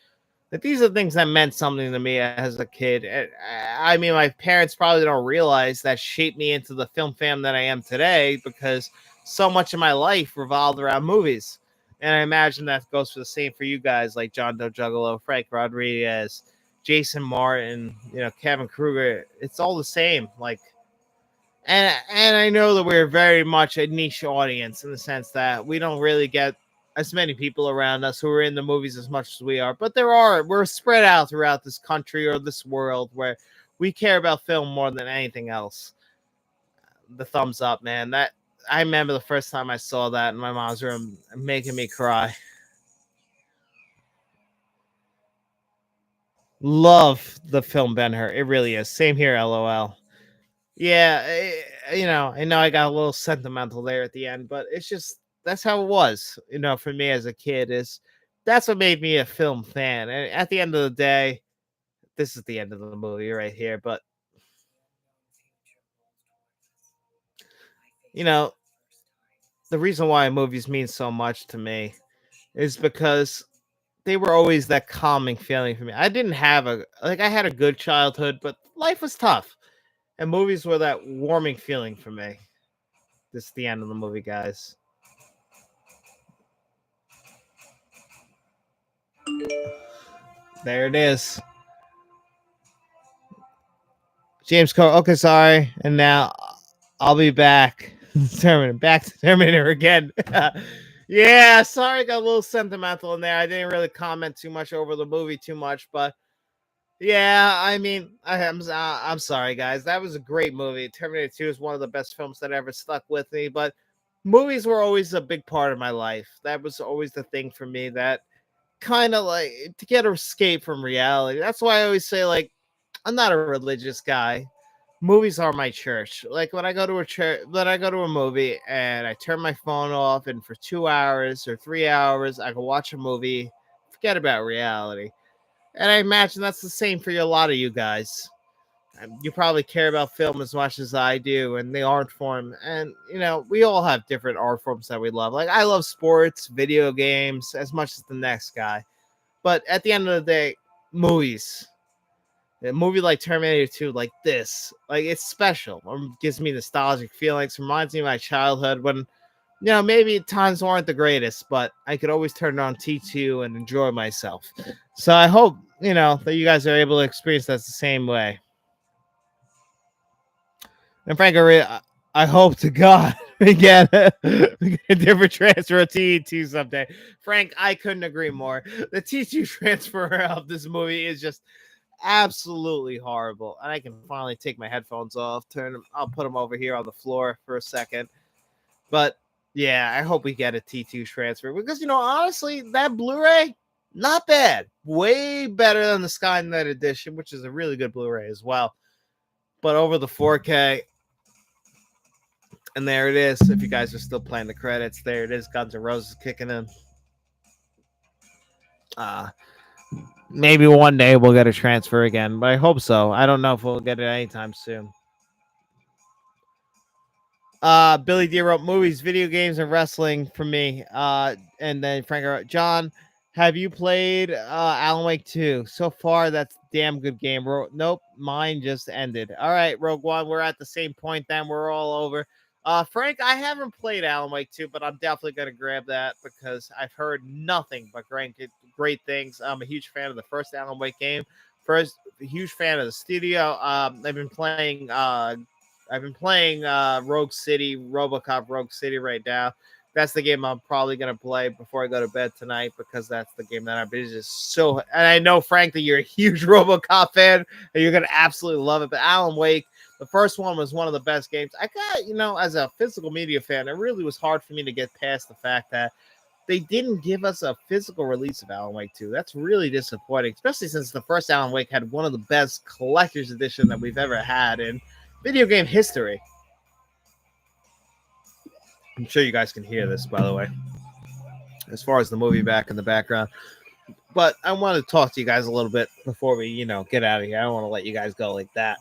A: Like these are things that meant something to me as a kid. I mean, my parents probably don't realize that shaped me into the film fan that I am today because so much of my life revolved around movies. And I imagine that goes for the same for you guys like John Doe Juggalo, Frank Rodriguez, Jason Martin, Kevin Kruger. It's all the same. Like and I know that we're very much a niche audience in the sense that we don't really get as many people around us who are in the movies as much as we are, but we're spread out throughout this country or this world where we care about film more than anything else. The thumbs up, man. That I remember the first time I saw that in my mom's room, making me cry. Love the film Ben Hur. It really is. Same here, LOL. Yeah, I know I got a little sentimental there at the end, but it's just that's how it was, for me as a kid is that's what made me a film fan. And at the end of the day, this is the end of the movie right here, but you know, the reason why movies mean so much to me is because they were always that calming feeling for me. I didn't have I had a good childhood, but life was tough. And movies were that warming feeling for me. This is the end of the movie, guys. There it is. James Cole. Okay, sorry. And now I'll be back. Back to Terminator again. Yeah, sorry, I got a little sentimental in there. I didn't really comment too much over the movie too much, but yeah, I mean, I'm sorry, guys. That was a great movie. Terminator 2 is one of the best films that ever stuck with me, but movies were always a big part of my life. That was always the thing for me that kind of like to get an escape from reality. That's why I always say, like, I'm not a religious guy. Movies are my church. Like when I go to a church, when I go to a movie and I turn my phone off, and for 2 hours or 3 hours, I can watch a movie, forget about reality. And I imagine that's the same for a lot of you guys. You probably care about film as much as I do and the art form. And, we all have different art forms that we love. Like, I love sports, video games as much as the next guy. But at the end of the day, movies. A movie like Terminator 2, like this, like it's special. Gives me nostalgic feelings, reminds me of my childhood when, maybe times weren't the greatest, but I could always turn on T2 and enjoy myself. So I hope that you guys are able to experience that the same way. And Frank, I hope to God we get a different transfer of T2 someday. Frank, I couldn't agree more. The T2 transfer of this movie is just absolutely horrible. And I can finally take my headphones off, turn them, I'll put them over here on the floor for a second. But yeah, I hope we get a T2 transfer because, honestly, that Blu ray, not bad. Way better than the Skynet edition, which is a really good Blu ray as well. But over the 4K, and there it is. If you guys are still playing the credits, there it is. Guns N' Roses kicking in. Uh, Maybe one day we'll get a transfer again, but I hope so. I don't know if we'll get it anytime soon. Billy D wrote movies, video games, and wrestling for me. And then Frank wrote, John, have you played Alan Wake 2? So far, that's a damn good game. Nope, mine just ended. All right, Rogue One, we're at the same point then. We're all over. Frank, I haven't played Alan Wake 2, but I'm definitely going to grab that because I've heard nothing but great things. I'm a huge fan of the first Alan Wake game. First, a huge fan of the studio. I've been playing Rogue City, RoboCop Rogue City right now. That's the game I'm probably gonna play before I go to bed tonight because that's the game that I've been just so. And I know, Frank, that you're a huge RoboCop fan and you're gonna absolutely love it. But Alan Wake, the first one was one of the best games. I got, as a physical media fan, it really was hard for me to get past the fact that they didn't give us a physical release of Alan Wake 2. That's really disappointing, especially since the first Alan Wake had one of the best collector's edition that we've ever had in video game history. I'm sure you guys can hear this, by the way, as far as the movie back in the background. But I want to talk to you guys a little bit before we, get out of here. I don't want to let you guys go like that.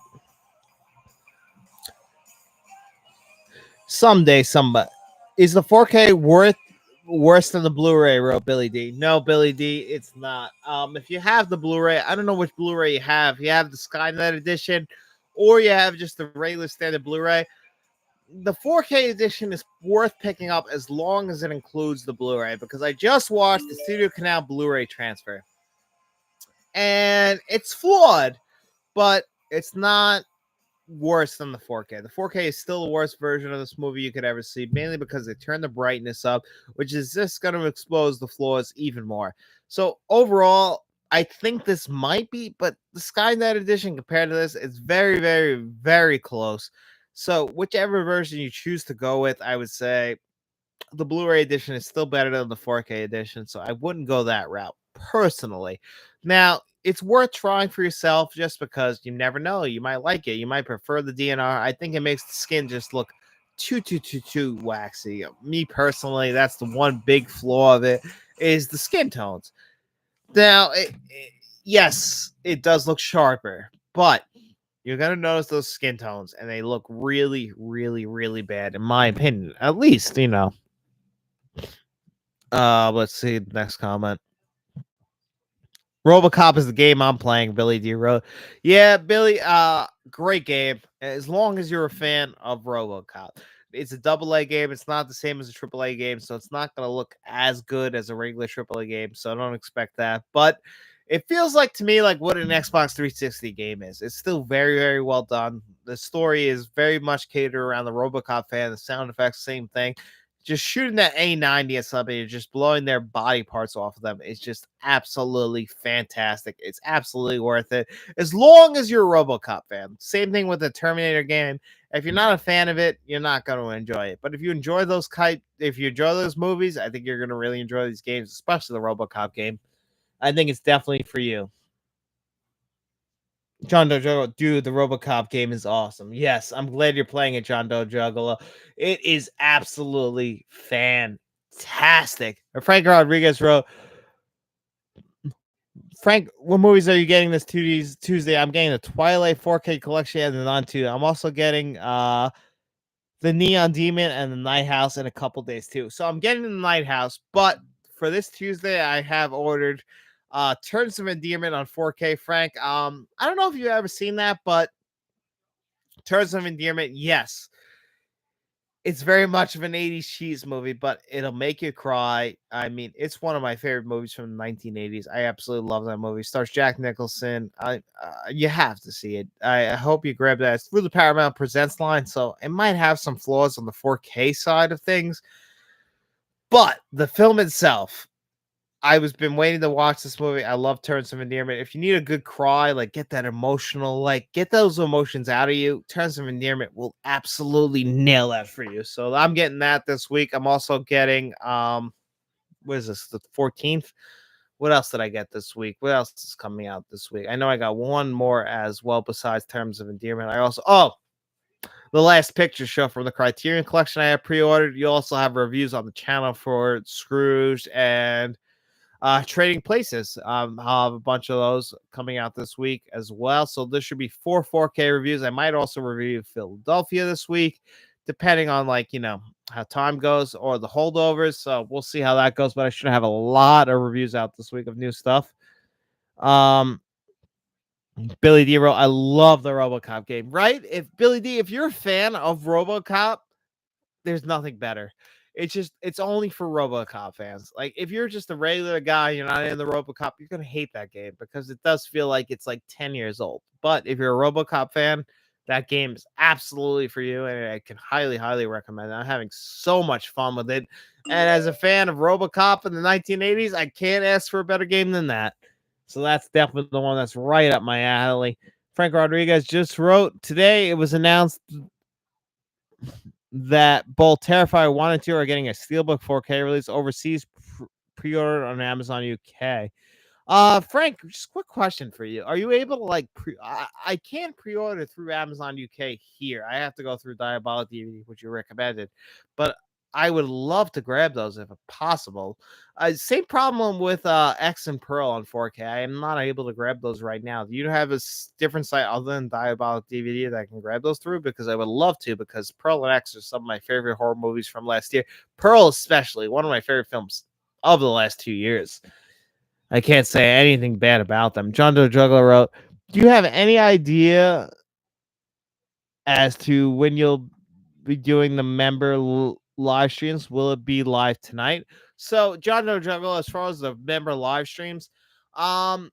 A: Someday, somebody is the 4K worse than the Blu-ray? Wrote Billy D. No, Billy D, it's not. If you have the Blu-ray, I don't know which Blu-ray you have. You have the Skynet edition, or you have just the regular standard Blu-ray. The 4K edition is worth picking up as long as it includes the Blu-ray because I just watched the Studio Canal Blu-ray transfer, and it's flawed, but it's not worse than the 4K. The 4K is still the worst version of this movie you could ever see, mainly because they turned the brightness up, which is just going to expose the flaws even more. So overall, I think this might be, but the Skynet edition compared to this, it's very, very, very close. So whichever version you choose to go with, I would say the Blu-ray edition is still better than the 4K edition, so I wouldn't go that route personally. Now, it's worth trying for yourself just because you never know. You might like it. You might prefer the DNR. I think it makes the skin just look too waxy. Me personally, that's the one big flaw of it is the skin tones. Now, yes, it does look sharper, but you're gonna notice those skin tones, and they look really, really, really bad, in my opinion. At least, let's see the next comment. RoboCop is the game I'm playing, Billy D wrote. Yeah, Billy, great game. As long as you're a fan of RoboCop. It's a double A game. It's not the same as a triple A game, so it's not gonna look as good as a regular triple A game, so I don't expect that. But it feels like to me like what an Xbox 360 game is. It's still very, very well done. The story is very much catered around the RoboCop fan. The sound effects, same thing. Just shooting that A90 at somebody, just blowing their body parts off of them is just absolutely fantastic. It's absolutely worth it as long as you're a RoboCop fan. Same thing with the Terminator game. If you're not a fan of it, you're not going to enjoy it. But if you enjoy if you enjoy those movies, I think you're going to really enjoy these games, especially the RoboCop game. I think it's definitely for you. John Doe Juggalo, dude, the RoboCop game is awesome. Yes, I'm glad you're playing it, John Doe Juggalo. It is absolutely fantastic. Frank Rodriguez wrote, Frank, what movies are you getting this Tuesday? I'm getting the Twilight 4K collection and the non-2. I'm also getting the Neon Demon and the Night House in a couple days too. So I'm getting the Night House, but for this Tuesday, I have ordered Terms of Endearment on 4K. Frank, I don't know if you've ever seen that, but Terms of Endearment, yes. It's very much of an 80s cheese movie, but it'll make you cry. I mean, it's one of my favorite movies from the 1980s. I absolutely love that movie. Stars Jack Nicholson. You have to see it. I hope you grab that. It's through the Paramount Presents line, so it might have some flaws on the 4K side of things, but the film itself, I was been waiting to watch this movie. I love Terms of Endearment. If you need a good cry, like get that emotional, like get those emotions out of you, Terms of Endearment will absolutely nail that for you. So I'm getting that this week. I'm also getting what is this, the 14th? What else did I get this week? What else is coming out this week? I know I got one more as well besides Terms of Endearment. I also the Last Picture Show from the Criterion Collection I have pre-ordered. You also have reviews on the channel for Scrooge and Trading Places. I'll have a bunch of those coming out this week as well. So there should be 4K reviews. I might also review Philadelphia this week, depending on how time goes or the holdovers. So we'll see how that goes. But I should have a lot of reviews out this week of new stuff. Um, Billy D wrote, I love the RoboCop game, right? If Billy D, if you're a fan of RoboCop, there's nothing better. It's only for RoboCop fans. Like if you're just a regular guy, you're not in the RoboCop, you're gonna hate that game because it does feel like it's like 10 years old. But if you're a RoboCop fan, that game is absolutely for you, and I can highly recommend it. I'm having so much fun with it. And as a fan of RoboCop in the 1980s, I can't ask for a better game than that. So that's definitely the one that's right up my alley. Frank Rodriguez just wrote today it was announced that both Terrifier 1 and 2 are getting a Steelbook 4K release overseas, pre-ordered on Amazon UK. Frank, just quick question for you. Are you able to I can't pre-order through Amazon UK here. I have to go through Diabolic DVD, which you recommended. But I would love to grab those if possible. Same problem with X and Pearl on 4K. I am not able to grab those right now. Do you have a different site other than Diabolic DVD that I can grab those through? Because I would love to, because Pearl and X are some of my favorite horror movies from last year. Pearl especially, one of my favorite films of the last 2 years. I can't say anything bad about them. John Doe Juggler wrote, do you have any idea as to when you'll be doing the member live streams? Will it be live tonight? So, John Doe Juggler, as far as the member live streams, um,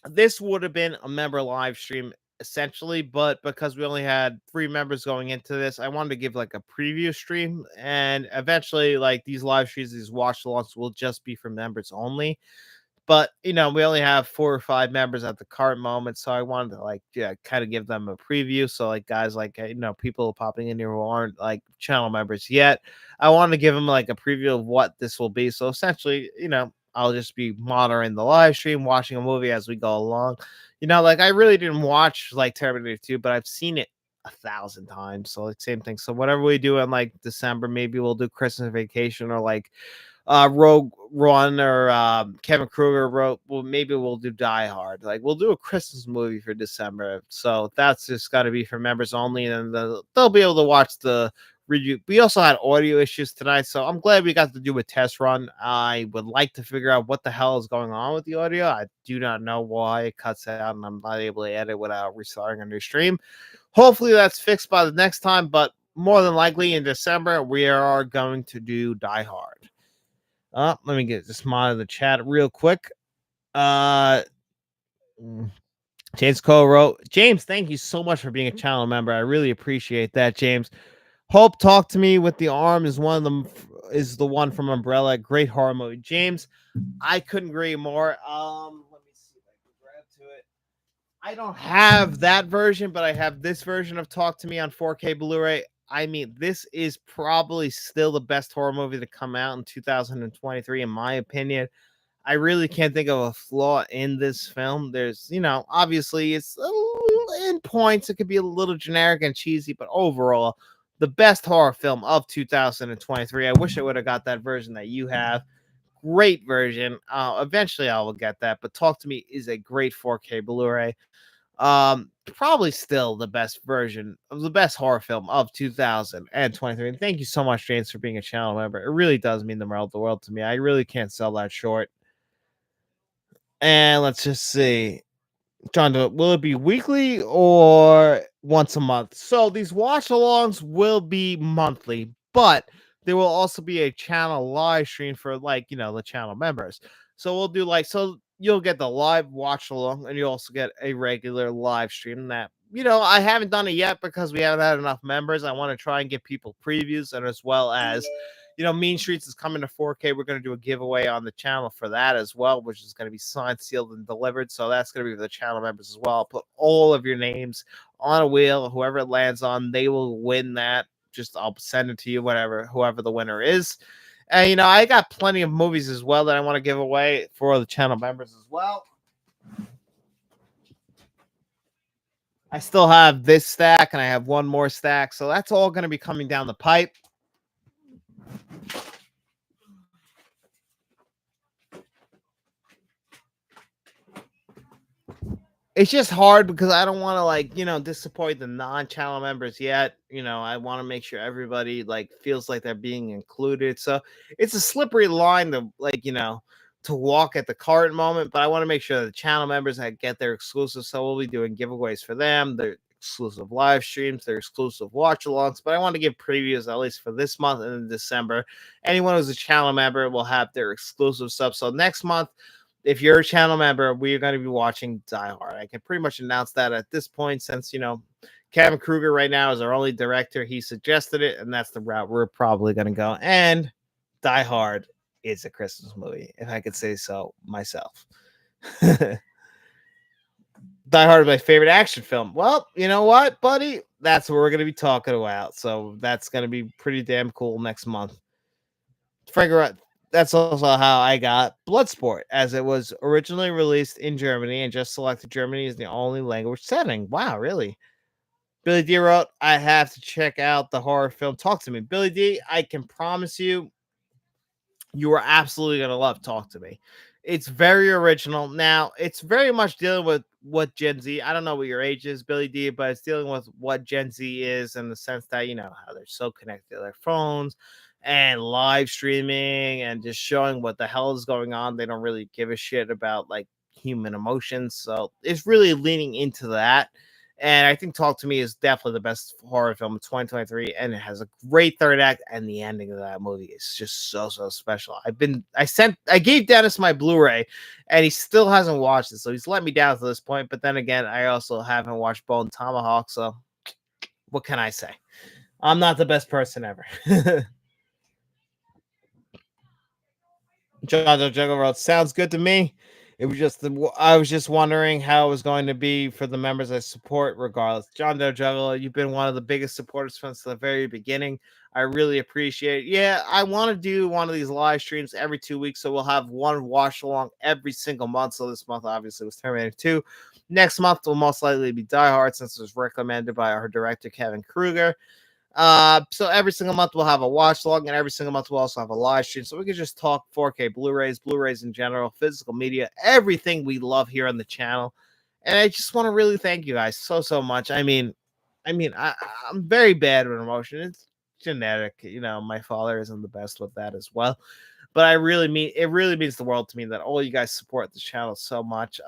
A: this would have been a member live stream essentially, but because we only had 3 members going into this, I wanted to give like a preview stream, and eventually, like these live streams, these watch alongs will just be for members only. But we only have 4 or 5 members at the current moment, so I wanted to kind of give them a preview. So like guys, like people popping in here who aren't like channel members yet, I wanted to give them like a preview of what this will be. So essentially, I'll just be monitoring the live stream, watching a movie as we go along. Like I really didn't watch like Terminator 2, but I've seen it 1,000 times. So like same thing. So whatever we do in like December, maybe we'll do Christmas Vacation or like Rogue One or Kevin Kruger wrote, well, maybe we'll do Die Hard. Like we'll do a Christmas movie for December. So that's just got to be for members only, and they'll be able to watch the review. We also had audio issues tonight, so I'm glad we got to do a test run. I would like to figure out what the hell is going on with the audio. I do not know why it cuts out, and I'm not able to edit without restarting a new stream. Hopefully that's fixed by the next time, but more than likely in December, we are going to do Die Hard. Let me get this mod in the chat real quick. James Cole wrote, James, thank you so much for being a channel member. I really appreciate that, James. Hope Talk to Me with the Arm is one of them. Is the one from Umbrella. Great horror movie. James, I couldn't agree more. Let me see if I can grab to it. I don't have that version, but I have this version of Talk to Me on 4K Blu-ray. I mean, this is probably still the best horror movie to come out in 2023, in my opinion. I really can't think of a flaw in this film. There's, obviously it's in points, it could be a little generic and cheesy, but overall, the best horror film of 2023. I wish I would have got that version that you have. Great version. Eventually I will get that, but Talk to Me is a great 4K Blu-ray. Probably still the best version of the best horror film of 2023. And thank you so much, James, for being a channel member. It really does mean the world to me. I really can't sell that short. And let's just see. John, will it be weekly or once a month. So these watch alongs will be monthly, but there will also be a channel live stream for like, the channel members. So we'll do like so you'll get the live watch along and you also get a regular live stream that I haven't done it yet because we haven't had enough members. I want to try and get people previews and as well as Mean Streets is coming to 4K. We're going to do a giveaway on the channel for that as well, which is going to be signed, sealed, and delivered. So that's going to be for the channel members as well. I'll put all of your names on a wheel. Whoever it lands on, they will win that. Just I'll send it to you, whatever, whoever the winner is. And I got plenty of movies as well that I want to give away for the channel members as well. I still have this stack and I have one more stack. So that's all going to be coming down the pipe. It's just hard because I don't want to disappoint the non-channel members yet. I want to make sure everybody feels like they're being included. So it's a slippery line to to walk at the current moment, but I want to make sure the channel members get their exclusive. So we'll be doing giveaways for them, their exclusive live streams, their exclusive watch alongs. But I want to give previews at least for this month and in December. Anyone who's a channel member will have their exclusive stuff. So next month, if you're a channel member, we're going to be watching Die Hard. I can pretty much announce that at this point since, Kevin Kruger right now is our only director. He suggested it, and that's the route we're probably going to go. And Die Hard is a Christmas movie, if I could say so myself. Die Hard is my favorite action film. Well, you know what, buddy? That's what we're going to be talking about. So that's going to be pretty damn cool next month. Figure out that's also how I got Bloodsport, as it was originally released in Germany and just selected Germany as the only language setting. Wow, really? Billy D wrote, I have to check out the horror film Talk to Me. Billy D, I can promise you, you are absolutely going to love Talk to Me. It's very original. Now, it's very much dealing with what Gen Z, I don't know what your age is, Billy D, but it's dealing with what Gen Z is in the sense that, how they're so connected to their phones and live streaming and just showing what the hell is going on. They don't really give a shit about human emotions. So it's really leaning into that. And I think Talk to Me is definitely the best horror film of 2023, and it has a great third act, and the ending of that movie is just so special. I gave Dennis my Blu-ray, and he still hasn't watched it, so he's let me down to this point. But then again, I also haven't watched Bone Tomahawk, so what can I say? I'm not the best person ever. John Juggle wrote, sounds good to me. It was just I was just wondering how it was going to be for the members I support, regardless. John Doe Juggle, you've been one of the biggest supporters since the very beginning. I really appreciate it. Yeah, I want to do one of these live streams every 2 weeks, so we'll have one watch along every single month. So this month, obviously, was Terminator 2. Next month will most likely be Die Hard, since it was recommended by our director, Kevin Kruger. So every single month we'll have a watch log, and every single month we'll also have a live stream. So we can just talk 4K Blu-rays in general, physical media, everything we love here on the channel. And I just want to really thank you guys so much. I'm very bad with emotion. It's genetic. My father isn't the best with that as well. But it really means the world to me that all you guys support the channel so much.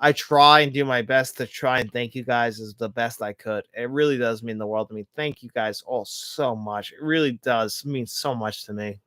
A: I try and do my best to try and thank you guys as the best I could. It really does mean the world to me. Thank you guys all so much. It really does mean so much to me.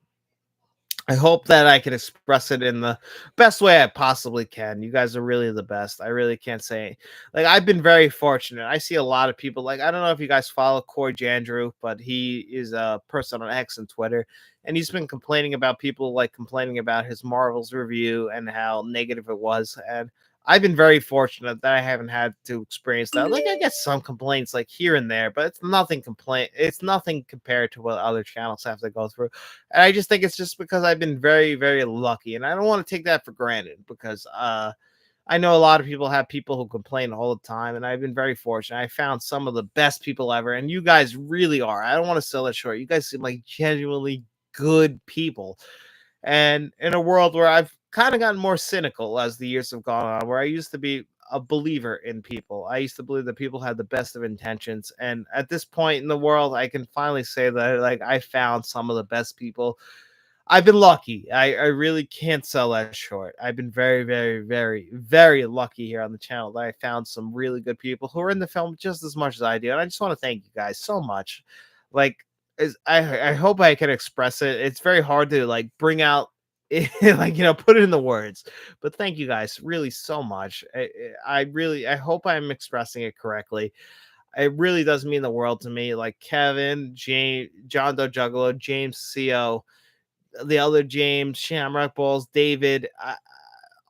A: I hope that I can express it in the best way I possibly can. You guys are really the best. I really can't say I've been very fortunate. I see a lot of people I don't know if you guys follow Corey Jandrew, but he is a person on X and Twitter, and he's been complaining about people complaining about his Marvels review and how negative it was. And I've been very fortunate that I haven't had to experience that. I get some complaints here and there, but it's nothing compared to what other channels have to go through. And I just think it's just because I've been very, very lucky. And I don't want to take that for granted because I know a lot of people have people who complain all the time. And I've been very fortunate. I found some of the best people ever. And you guys really are. I don't want to sell it short. You guys seem like genuinely good people. And in a world where I've kind of gotten more cynical as the years have gone on, where I used to be a believer in people. I used to believe that people had the best of intentions. And at this point in the world, I can finally say that I found some of the best people I've been lucky. I really can't sell that short. I've been very, very, very, very lucky here on the channel that I found some really good people who are in the film just as much as I do. And I just want to thank you guys so much. Like, I hope I can express it. It's very hard to like bring out like put it in the words. But thank you guys really so much. I hope I'm expressing it correctly. It really does mean the world to me. Like Kevin, James, John Doe Juggalo, James Co, the other James, Shamrock Balls, David,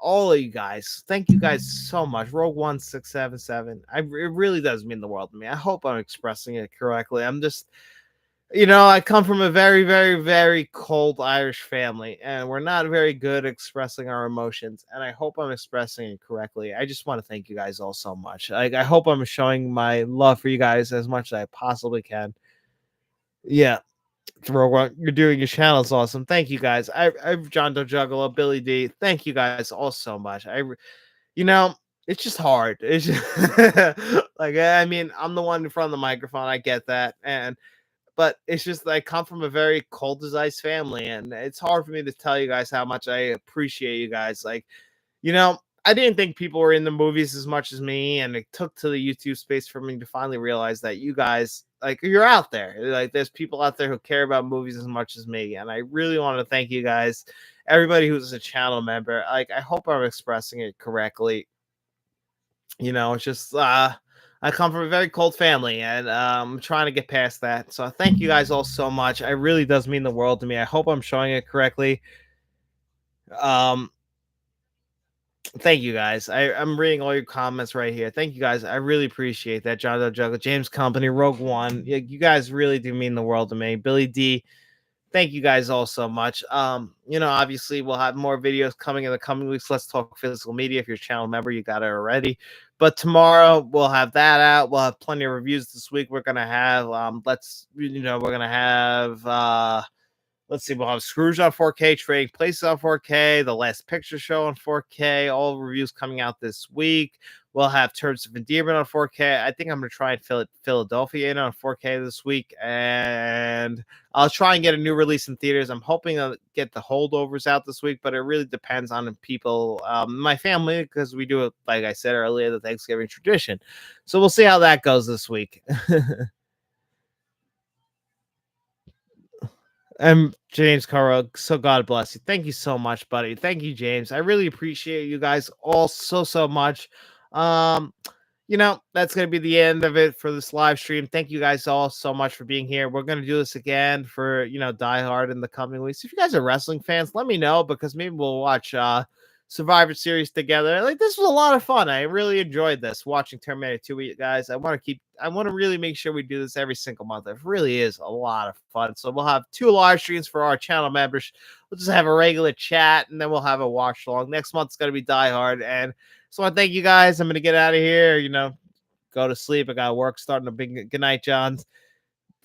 A: all of you guys. Thank you guys so much. Rogue 1677. It really does mean the world to me. I hope I'm expressing it correctly. I'm just, I come from a very, very, very cold Irish family, and we're not very good at expressing our emotions. And I hope I'm expressing it correctly. I just want to thank you guys all so much. Like, I hope I'm showing my love for you guys as much as I possibly can. Yeah. For what you're doing, your channel is awesome. Thank you guys. I've John Doe Juggalo, Billy D. Thank you guys all so much. You know, it's just hard. It's just like, I mean, I'm the one in front of the microphone. I get that, but it's just I come from a very cold as ice family, and it's hard for me to tell you guys how much I appreciate you guys. Like, I didn't think people were in the movies as much as me, and it took to the YouTube space for me to finally realize that you guys, like, you're out there. Like, there's people out there who care about movies as much as me, and I really want to thank you guys, everybody who's a channel member. Like, I hope I'm expressing it correctly. It's just I come from a very cold family, and I'm trying to get past that. So thank you guys all so much. It really does mean the world to me. I hope I'm showing it correctly. Um, Thank you guys. I'm reading all your comments right here. Thank you guys. I really appreciate that. John Doe Juggle, James Company, Rogue One. You guys really do mean the world to me. Billy D. Thank you guys all so much. Obviously we'll have more videos coming in the coming weeks. Let's talk physical media. If you're a channel member, you got it already. But tomorrow we'll have that out. We'll have plenty of reviews this week. We're gonna have let's see, we'll have Scrooge on 4K, Trading Places on 4K, The Last Picture Show on 4K, all reviews coming out this week. We'll have Terms of Endearment on 4K. I think I'm going to try and Philadelphia in on 4K this week, and I'll try and get a new release in theaters. I'm hoping to get the holdovers out this week, but it really depends on the people, my family, because we do it, like I said earlier, the Thanksgiving tradition. So we'll see how that goes this week. And James Carl, so God bless you. Thank you so much, buddy. Thank you, James. I really appreciate you guys all so, so much. Um, that's going to be the end of it for this live stream. Thank you guys all so much for being here. We're going to do this again for, Die Hard in the coming weeks. If you guys are wrestling fans, let me know, because maybe we'll watch Survivor Series together. Like, this was a lot of fun. I really enjoyed this watching Terminator 2 with you guys. I want to really make sure we do this every single month. It really is a lot of fun. So we'll have 2 live streams for our channel members. We'll just have a regular chat, and then we'll have a watch along. Next month's going to be Die Hard. And so I thank you guys. I'm going to get out of here, go to sleep. I got work starting. A big good night, John.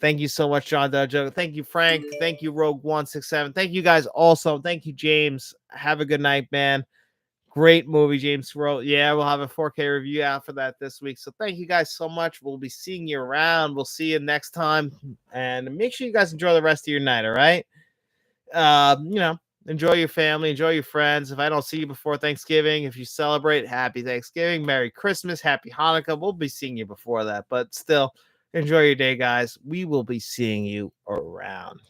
A: Thank you so much, John Dojo. Thank you, Frank. Thank you, Rogue 167. Thank you guys also. Thank you, James. Have a good night, man. Great movie, James wrote. Yeah, we'll have a 4K review out for that this week. So thank you guys so much. We'll be seeing you around. We'll see you next time. And make sure you guys enjoy the rest of your night, all right? Enjoy your family, enjoy your friends. If I don't see you before Thanksgiving, if you celebrate, happy Thanksgiving, Merry Christmas, Happy Hanukkah. We'll be seeing you before that. But still, enjoy your day, guys. We will be seeing you around.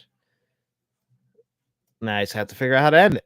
A: Now I just have to figure out how to end it.